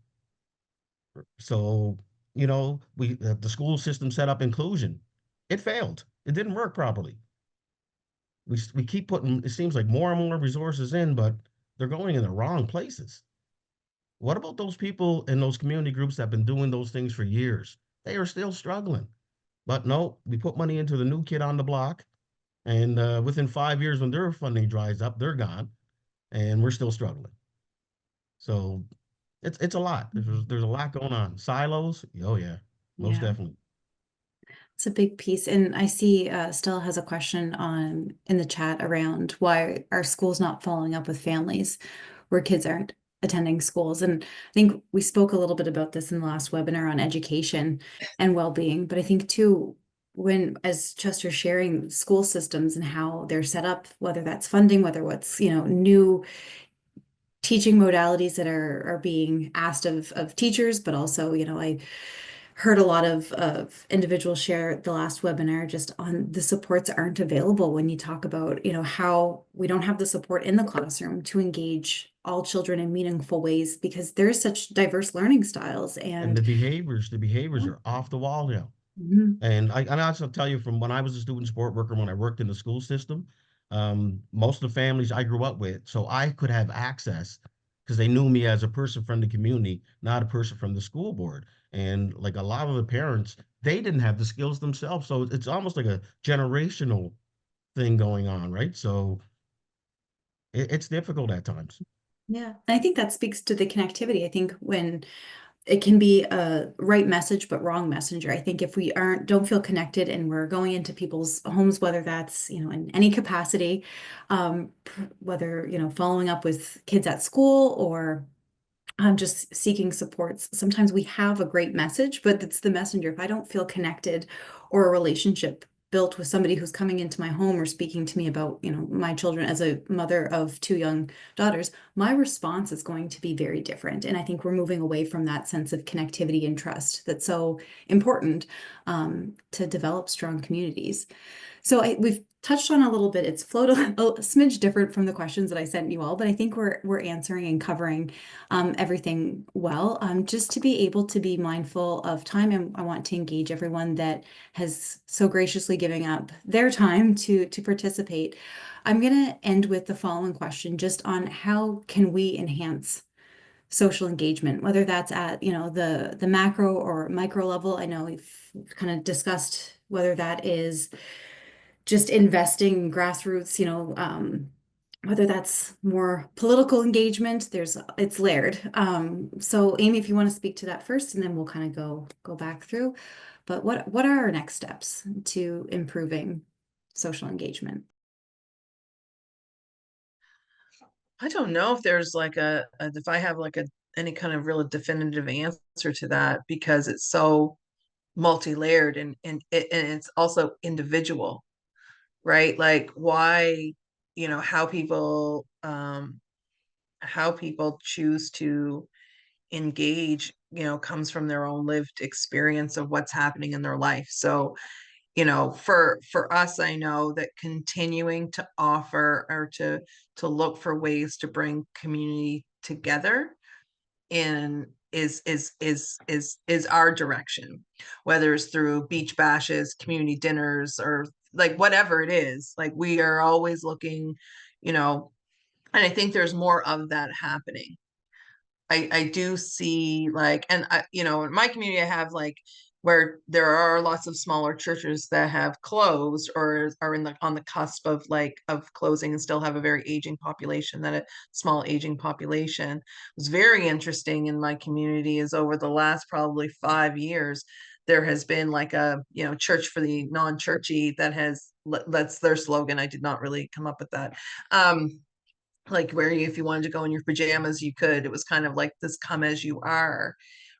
S6: So, the school system set up inclusion. It failed. It didn't work properly. We keep putting, it seems like, more and more resources in, but they're going in the wrong places. What about those people in those community groups that have been doing those things for years? They are still struggling. But no, we put money into the new kid on the block, and within 5 years, when their funding dries up, they're gone, and we're still struggling. So it's a lot. There's a lot going on. Silos, oh yeah, most
S1: Yeah.
S6: definitely.
S1: It's a big piece. And I see Stella has a question in the chat around why are schools not following up with families where kids aren't attending schools. And I think we spoke a little bit about this in the last webinar on education and well-being. But I think too, as Chester's sharing school systems and how they're set up, whether that's funding, whether what's, new teaching modalities that are being asked of teachers, but also, I heard a lot of individuals share the last webinar just on the supports aren't available when you talk about, how we don't have the support in the classroom to engage all children in meaningful ways because there's such diverse learning styles
S6: And
S1: and
S6: the behaviors are off the wall now.
S1: Mhm.
S6: And I also tell you, from when I was a student support worker, when I worked in the school system, most of the families I grew up with, so I could have access because they knew me as a person from the community, not a person from the school board. And like a lot of the parents, they didn't have the skills themselves. So it's almost like a generational thing going on, right? So it's difficult at times.
S1: Yeah, and I think that speaks to the connectivity. I think when it can be a right message, but wrong messenger. I think if we don't feel connected and we're going into people's homes, whether that's, in any capacity, whether, following up with kids at school or just seeking supports. Sometimes we have a great message, but it's the messenger. If I don't feel connected or a relationship built with somebody who's coming into my home or speaking to me about, my children as a mother of two young daughters, my response is going to be very different. And I think we're moving away from that sense of connectivity and trust that's so important to develop strong communities. So we've touched on a little bit. It's flowed a smidge different from the questions that I sent you all, but I think we're answering and covering everything well. Just to be able to be mindful of time, and I want to engage everyone that has so graciously giving up their time to participate. I'm going to end with the following question, just on how can we enhance social engagement, whether that's at, the macro or micro level. I know we've kind of discussed whether that is just investing in grassroots, whether that's more political engagement, it's layered. So Amy, if you want to speak to that first, and then we'll kind of go back through. But what are our next steps to improving social engagement?
S2: I don't know if there's like if I have like any kind of real definitive answer to that, because it's so multi-layered, and it's also individual, right? Like why, how people choose to engage, comes from their own lived experience of what's happening in their life. So, for us, I know that continuing to offer, or to look for ways to bring community together in is our direction, whether it's through beach bashes, community dinners, or like whatever it is. Like we are always looking, you know and I think there's more of that happening. I do see, like, and in my community, I have like where there are lots of smaller churches that have closed or are on the cusp of closing, and still have a very aging population, that a small aging population. Was very interesting in my community is over the last probably 5 years, there has been like a church for the non-churchy that has, that's their slogan. I did not really come up with that. Like where if you wanted to go in your pajamas, you could. It was kind of like this come as you are.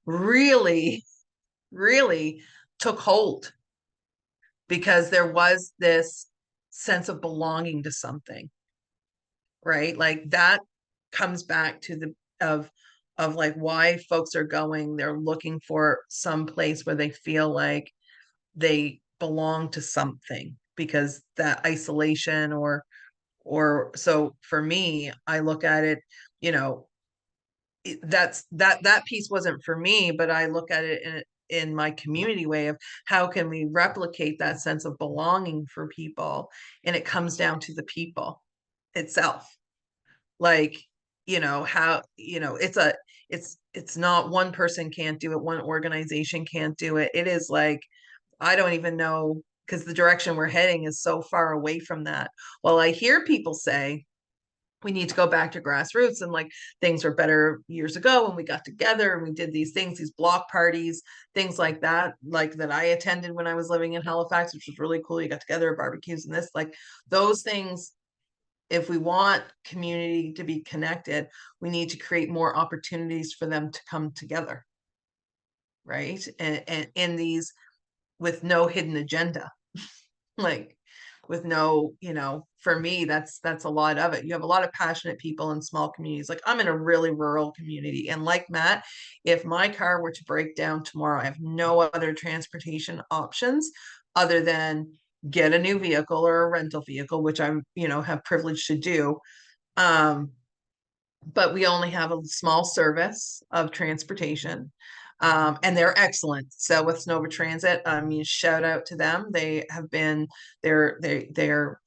S2: Really, really took hold, because there was this sense of belonging to something, right? Like that comes back to the of like why folks are going. They're looking for some place where they feel like they belong to something, because that isolation, or so for me, I look at it, you know that piece wasn't for me, but I look at it in my community way of how can we replicate that sense of belonging for people. And it comes down to the people itself. Like, how, it's not one person can't do it, one organization can't do it. It is like, I don't even know, because the direction we're heading is so far away from that. Well, I hear people say we need to go back to grassroots, and like things were better years ago when we got together and we did these things, these block parties, things like that, like that I attended when I was living in Halifax, which was really cool. You got together, barbecues and this, like those things. If we want community to be connected, we need to create more opportunities for them to come together, right? And in these, with no hidden agenda, like with no, for me, that's a lot of it. You have a lot of passionate people in small communities. Like I'm in a really rural community, and like Matt, if my car were to break down tomorrow, I have no other transportation options other than get a new vehicle or a rental vehicle, which I'm, have privilege to do. But we only have a small service of transportation. And they're excellent. So with Nova Transit, shout out to them. They're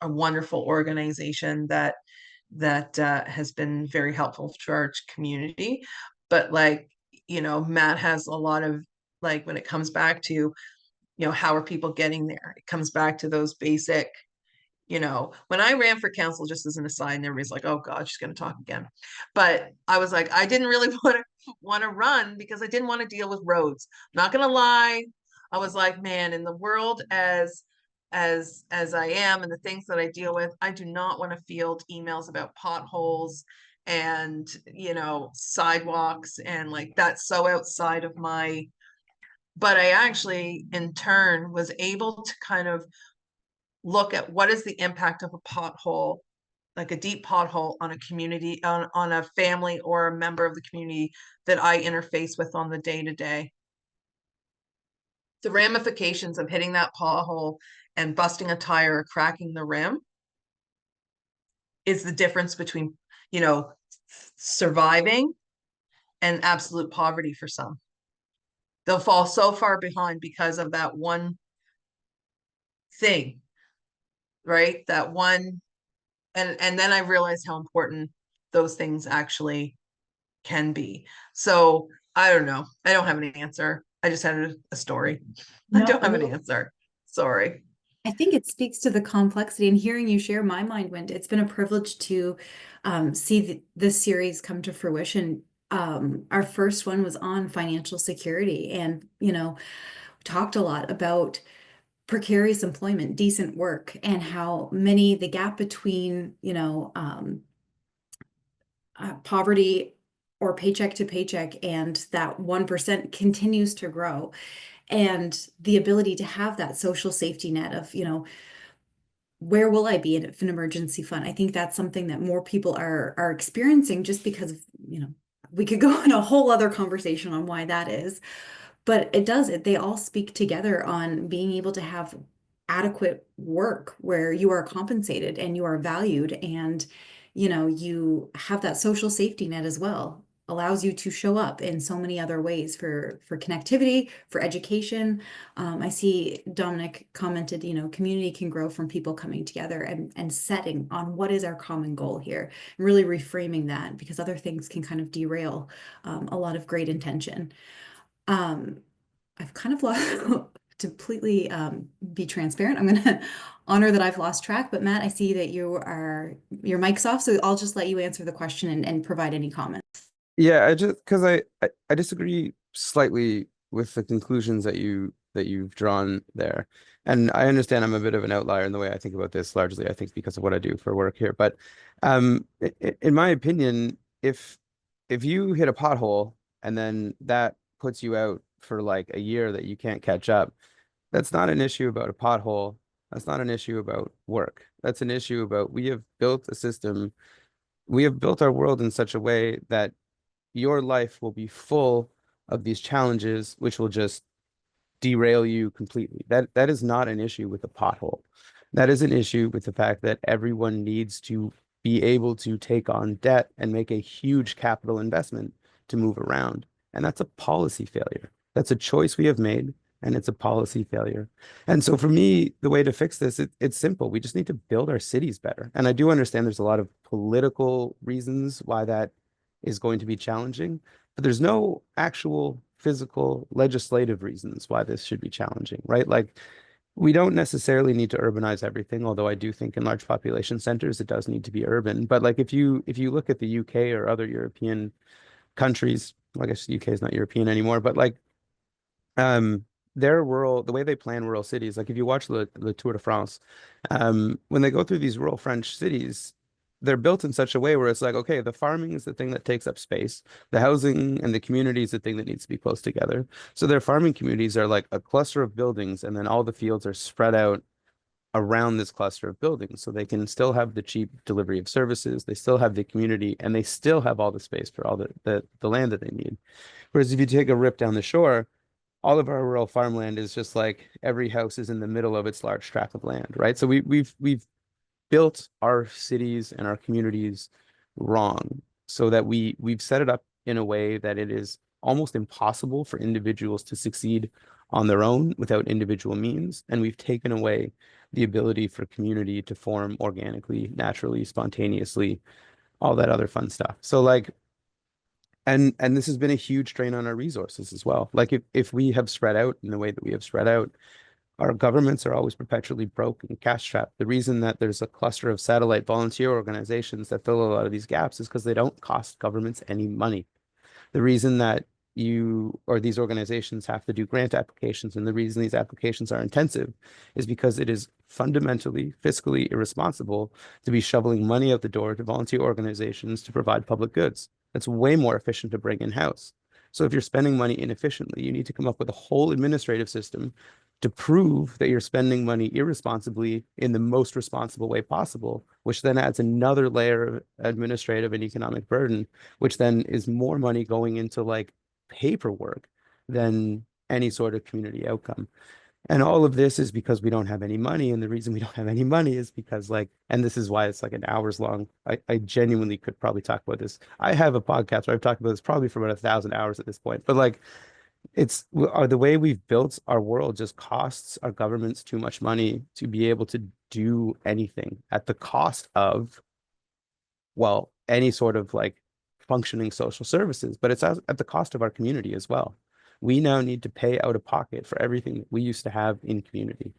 S2: a wonderful organization that has been very helpful to our community. But like, Matt has a lot of, like, when it comes back to, how are people getting there? It comes back to those basic, when I ran for council, just as an aside, and everybody's like, oh God, she's going to talk again. But I was like, I didn't really want to run because I didn't want to deal with roads. I'm not going to lie. I was like, man, in the world as I am, and the things that I deal with, I do not want to field emails about potholes and, sidewalks, and like that's so outside of my, but I actually in turn was able to kind of look at what is the impact of a pothole, like a deep pothole, on a community, on a family or a member of the community that I interface with on the day to day. The ramifications of hitting that pothole and busting a tire or cracking the rim is the difference between, surviving and absolute poverty for some. They'll fall so far behind because of that one thing, right? That one. And then I realized how important those things actually can be. So I don't know. I don't have an answer. I just had a story. I
S1: No,
S2: don't have an answer. Sorry.
S1: I think it speaks to the complexity, and hearing you share, my mind went, it's been a privilege to see this series come to fruition. Our first one was on financial security, and, talked a lot about precarious employment, decent work, and how the gap between, poverty or paycheck to paycheck and that 1% continues to grow. And the ability to have that social safety net of, where will I be in an emergency fund? I think that's something that more people are experiencing, just because of, we could go in a whole other conversation on why that is. But they all speak together on being able to have adequate work where you are compensated and you are valued, and you have that social safety net as well. Allows you to show up in so many other ways for connectivity, for education. I see Dominic commented, community can grow from people coming together and setting on what is our common goal here, and really reframing that, because other things can kind of derail a lot of great intention. I've kind of lost to completely be transparent. I'm gonna honor that I've lost track, but Matt, I see that your mic's off, so I'll just let you answer the question and provide any comments.
S5: Yeah, I just because I disagree slightly with the conclusions that you've drawn there. And I understand I'm a bit of an outlier in the way I think about this, largely I think because of what I do for work here. But in my opinion, if you hit a pothole and then that puts you out for like a year that you can't catch up, that's not an issue about a pothole. That's not an issue about work. That's an issue about we have built a system, we have built our world in such a way that your life will be full of these challenges, which will just derail you completely. That is not an issue with a pothole. That is an issue with the fact that everyone needs to be able to take on debt and make a huge capital investment to move around. And that's a policy failure. That's a choice we have made, and it's a policy failure. And so for me, the way to fix this, it's simple. We just need to build our cities better. And I do understand there's a lot of political reasons why that is going to be challenging, but there's no actual physical legislative reasons why this should be challenging, right? Like, we don't necessarily need to urbanize everything, although I do think in large population centers it does need to be urban. But like if you look at the UK or other European countries, well, I guess the UK is not European anymore, but like their rural, the way they plan rural cities, like if you watch the Tour de France, when they go through these rural French cities, they're built in such a way where it's like, okay, the farming is the thing that takes up space. The housing and the community is the thing that needs to be close together. So their farming communities are like a cluster of buildings, and then all the fields are spread out around this cluster of buildings. So they can still have the cheap delivery of services, they still have the community, and they still have all the space for all the land that they need. Whereas if you take a rip down the shore, all of our rural farmland is just like every house is in the middle of its large tract of land, right? So we've built our cities and our communities wrong, so that we've set it up in a way that it is almost impossible for individuals to succeed on their own without individual means. And we've taken away the ability for community to form organically, naturally, spontaneously, all that other fun stuff. So like, and this has been a huge drain on our resources as well. Like if we have spread out in the way that we have spread out, our governments are always perpetually broke and cash strapped. The reason that there's a cluster of satellite volunteer organizations that fill a lot of these gaps is because they don't cost governments any money. The reason that you or these organizations have to do grant applications, and the reason these applications are intensive, is because it is fundamentally fiscally irresponsible to be shoveling money out the door to volunteer organizations to provide public goods. That's way more efficient to bring in-house. So if you're spending money inefficiently, you need to come up with a whole administrative system to prove that you're spending money irresponsibly in the most responsible way possible, which then adds another layer of administrative and economic burden, which then is more money going into like paperwork than any sort of community outcome. And all of this is because we don't have any money. And the reason we don't have any money is because like, and this is why it's like an hours long. I genuinely could probably talk about this. I have a podcast where I've talked about this probably for about 1,000 hours at this point, but like, it's the way we've built our world just costs our governments too much money to be able to do anything at the cost of, well, any sort of like functioning social services, but it's at the cost of our community as well. We now need to pay out of pocket for everything that we used to have in community.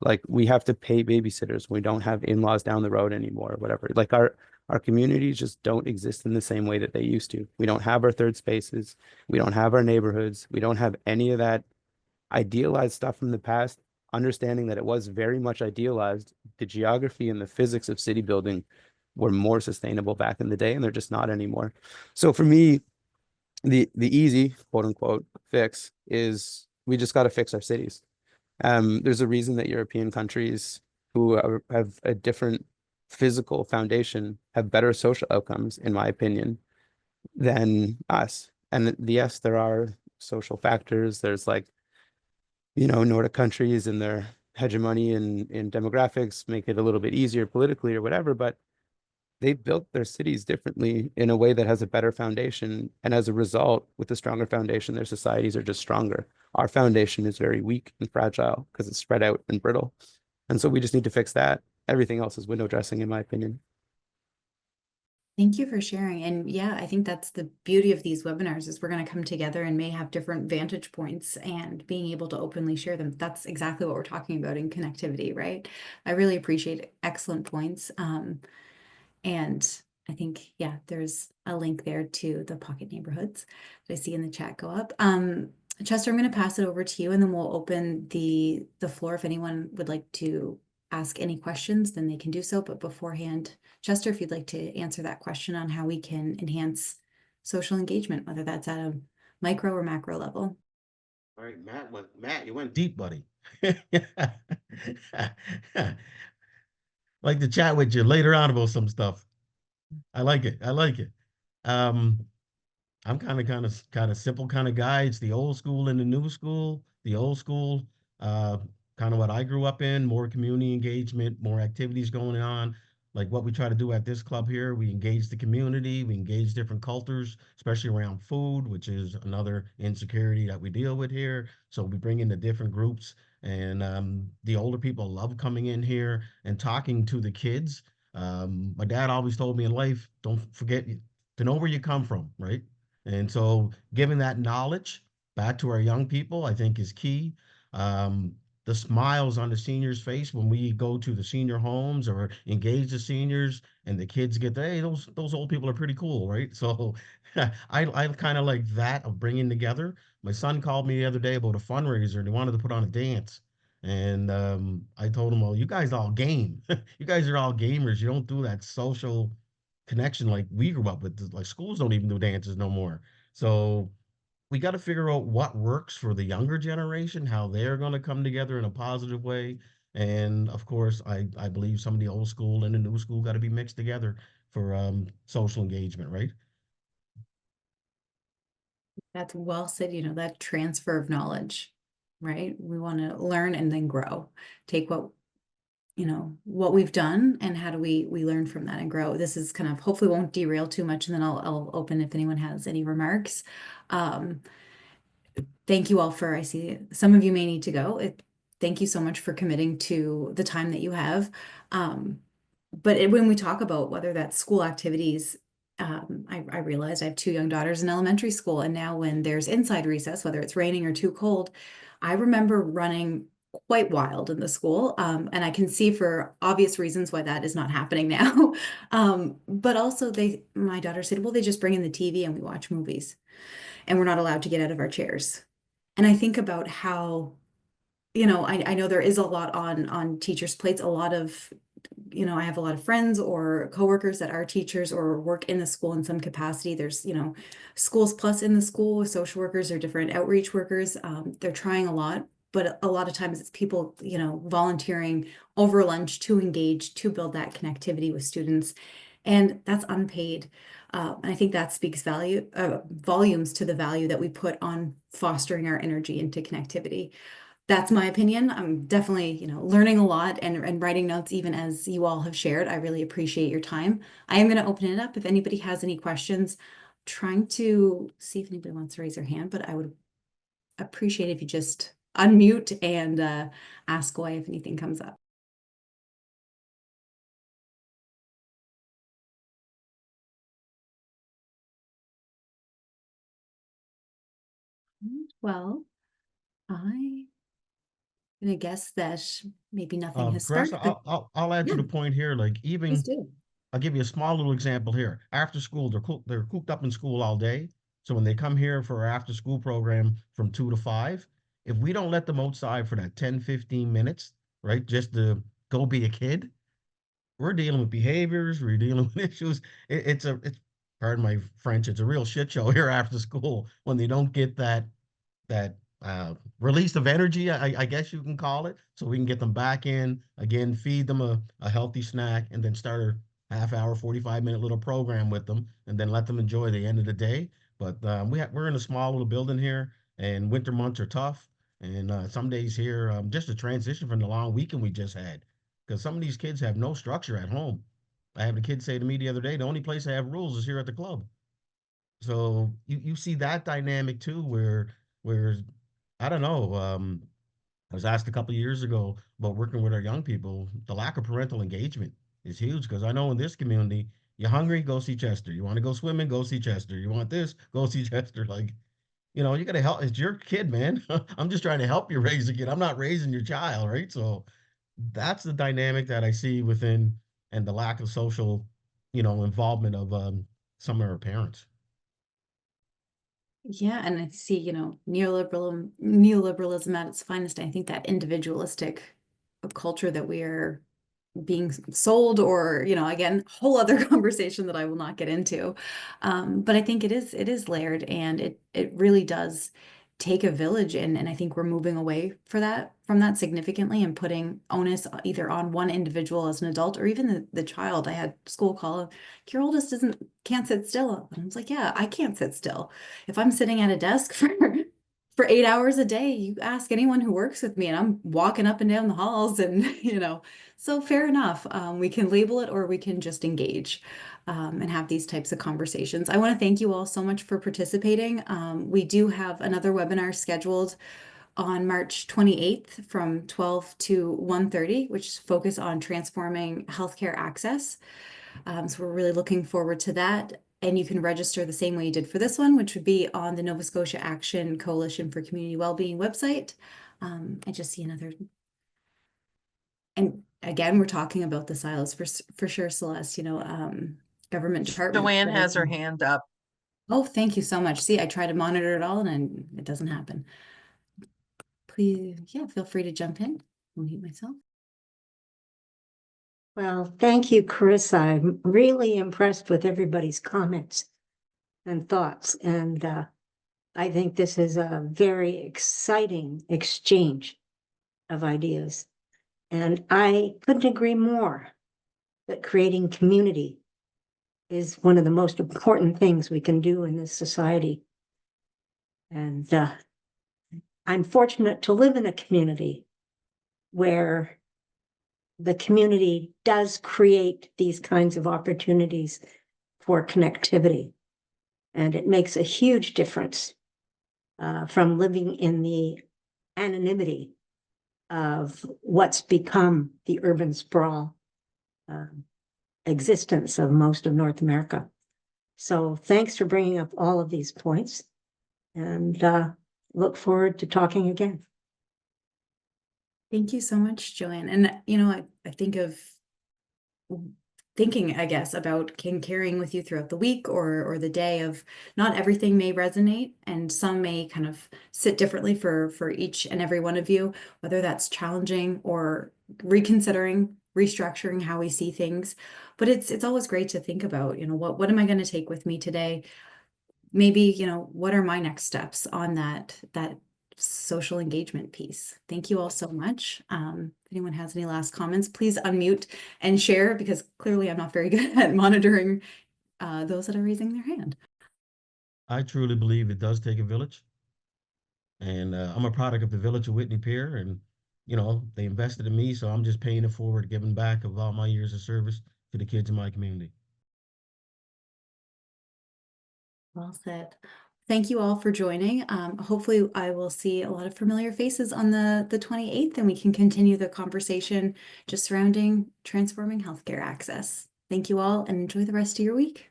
S5: Like we have to pay babysitters. We don't have in-laws down the road anymore, or whatever. Like our communities just don't exist in the same way that they used to. We don't have our third spaces. We don't have our neighborhoods. We don't have any of that idealized stuff from the past, understanding that it was very much idealized. The geography and the physics of city building were more sustainable back in the day, and they're just not anymore. So for me, the easy quote unquote fix is we just got to fix our cities. There's a reason that European countries who have a different physical foundation have better social outcomes, in my opinion, than us. And yes, there are social factors. There's like, Nordic countries and their hegemony in demographics make it a little bit easier politically or whatever, but they've built their cities differently in a way that has a better foundation. And as a result, with a stronger foundation, their societies are just stronger. Our foundation is very weak and fragile because it's spread out and brittle. And so we just need to fix that. Everything else is window dressing, in my opinion.
S1: Thank you for sharing. And yeah, I think that's the beauty of these webinars is we're going to come together and may have different vantage points and being able to openly share them. That's exactly what we're talking about in connectivity, right? I really appreciate it. Excellent points. And I think, yeah, there's a link there to the pocket neighborhoods that I see in the chat go up. Chester, I'm going to pass it over to you and then we'll open the floor. If anyone would like to ask any questions, then they can do so. But beforehand, Chester, if you'd like to answer that question on how we can enhance social engagement, whether that's at a micro or macro level.
S6: All right, Matt, you went deep, buddy. Like to chat with you later on about some stuff. I like it. I like it. Um, I'm kind of simple kind of guy. It's the old school and the new school. The old school, uh, kind of what I grew up in, more community engagement, more activities going on. Like what we try to do at this club here, we engage the community, we engage different cultures, especially around food, which is another insecurity that we deal with here. So we bring in the different groups, and the older people love coming in here and talking to the kids. My dad always told me in life, don't forget to know where you come from, right? And so giving that knowledge back to our young people, I think is key. Um, the smiles on the seniors' face when we go to the senior homes or engage the seniors and the kids get, hey, those old people are pretty cool, right? So I kind of like that of bringing together. My son called me the other day about a fundraiser and he wanted to put on a dance. And I told him, well, you guys all game. You guys are all gamers. You don't do that social connection like we grew up with. Like schools don't even do dances no more. So we got to figure out what works for the younger generation, how they're going to come together in a positive way. And of course, I believe some of the old school and the new school got to be mixed together for social engagement, right?
S1: That's well said, that transfer of knowledge, right? We want to learn and then grow. Take what we've done and how do we learn from that and grow. This is kind of hopefully won't derail too much, and then I'll open if anyone has any remarks. Thank you all I see some of you may need to go. Thank you so much for committing to the time that you have. But when we talk about whether that's school activities, I realized I have two young daughters in elementary school, and now when there's inside recess, whether it's raining or too cold, I remember running quite wild in the school. And I can see for obvious reasons why that is not happening now. But also my daughter said, well, they just bring in the TV and we watch movies and we're not allowed to get out of our chairs. And I think about how, I know there is a lot on teachers' plates, a lot of, I have a lot of friends or coworkers that are teachers or work in the school in some capacity. There's, schools plus in the school, social workers or different outreach workers. They're trying a lot, but a lot of times it's people, volunteering over lunch to engage, to build that connectivity with students. And that's unpaid. And I think that speaks volumes to the value that we put on fostering our energy into connectivity. That's my opinion. I'm definitely, learning a lot and writing notes even as you all have shared. I really appreciate your time. I am going to open it up if anybody has any questions. Trying to see if anybody wants to raise their hand, but I would appreciate if you just unmute and ask away if anything comes up. Well, I'm gonna guess that maybe nothing has
S6: Chris,
S1: sparked, but
S6: I'll add to
S1: yeah,
S6: the point here. Like
S1: please
S6: even
S1: do.
S6: I'll give you a small little example here. After school, they're cooped up in school all day. So when they come here for our after school program from 2 to 5, if we don't let them outside for that 10, 15 minutes, right, just to go be a kid, we're dealing with behaviors, we're dealing with issues. It's pardon my French, it's a real shit show here after school when they don't get that release of energy, I guess you can call it, so we can get them back in again, feed them a healthy snack, and then start a half hour, 45-minute little program with them, and then let them enjoy the end of the day. But we're in a small little building here, and winter months are tough. And some days here, just a transition from the long weekend we just had, because some of these kids have no structure at home. I had a kid say to me the other day, the only place I have rules is here at the club. So you see that dynamic too, where I don't know. I was asked a couple of years ago about working with our young people. The lack of parental engagement is huge because I know in this community, you're hungry, go see Chester. You want to go swimming, go see Chester. You want this, go see Chester. Like, you got to help. It's your kid, man. I'm just trying to help you raise a kid. I'm not raising your child, right? So that's the dynamic that I see within and the lack of social, involvement of some of our parents.
S1: Yeah, and I see, neoliberalism at its finest. I think that individualistic culture that we are being sold, or, again, whole other conversation that I will not get into. But I think it is layered, and it really does take a village, and I think we're moving away from that significantly, and putting onus either on one individual as an adult, or even the child. I had school call, your oldest can't sit still. And I was like, yeah, I can't sit still. If I'm sitting at a desk for 8 hours a day, you ask anyone who works with me, and I'm walking up and down the halls, and so fair enough. We can label it, or we can just engage and have these types of conversations. I want to thank you all so much for participating. We do have another webinar scheduled on March 28th from 12 to 1:30, which is focused on transforming healthcare access. So we're really looking forward to that. And you can register the same way you did for this one, which would be on the Nova Scotia Action Coalition for Community Wellbeing website. I just see another. And again, we're talking about the silos for sure, Celeste, government departments.
S2: Joanne has her hand up.
S1: Oh, thank you so much. See, I try to monitor it all, and it doesn't happen. Please, yeah, feel free to jump in. I'll mute myself.
S7: Well, thank you, Chris. I'm really impressed with everybody's comments and thoughts. And I think this is a very exciting exchange of ideas. And I couldn't agree more that creating community is one of the most important things we can do in this society. And I'm fortunate to live in a community where the community does create these kinds of opportunities for connectivity. And it makes a huge difference from living in the anonymity of what's become the urban sprawl existence of most of North America. So thanks for bringing up all of these points, and look forward to talking again.
S1: Thank you so much, Joanne. And, I think of thinking, I guess, about carrying with you throughout the week or the day of not everything may resonate, and some may kind of sit differently for each and every one of you, whether that's challenging or reconsidering, restructuring how we see things. But it's always great to think about, what am I going to take with me today? Maybe, what are my next steps on that social engagement piece. Thank you all so much. If anyone has any last comments, please unmute and share, because clearly I'm not very good at monitoring those that are raising their hand.
S6: I truly believe it does take a village. And I'm a product of the village of Whitney Pier, and they invested in me, so I'm just paying it forward, giving back of all my years of service to the kids in my community.
S1: Well said. Thank you all for joining. Hopefully I will see a lot of familiar faces on the 28th, and we can continue the conversation just surrounding transforming healthcare access. Thank you all, and enjoy the rest of your week.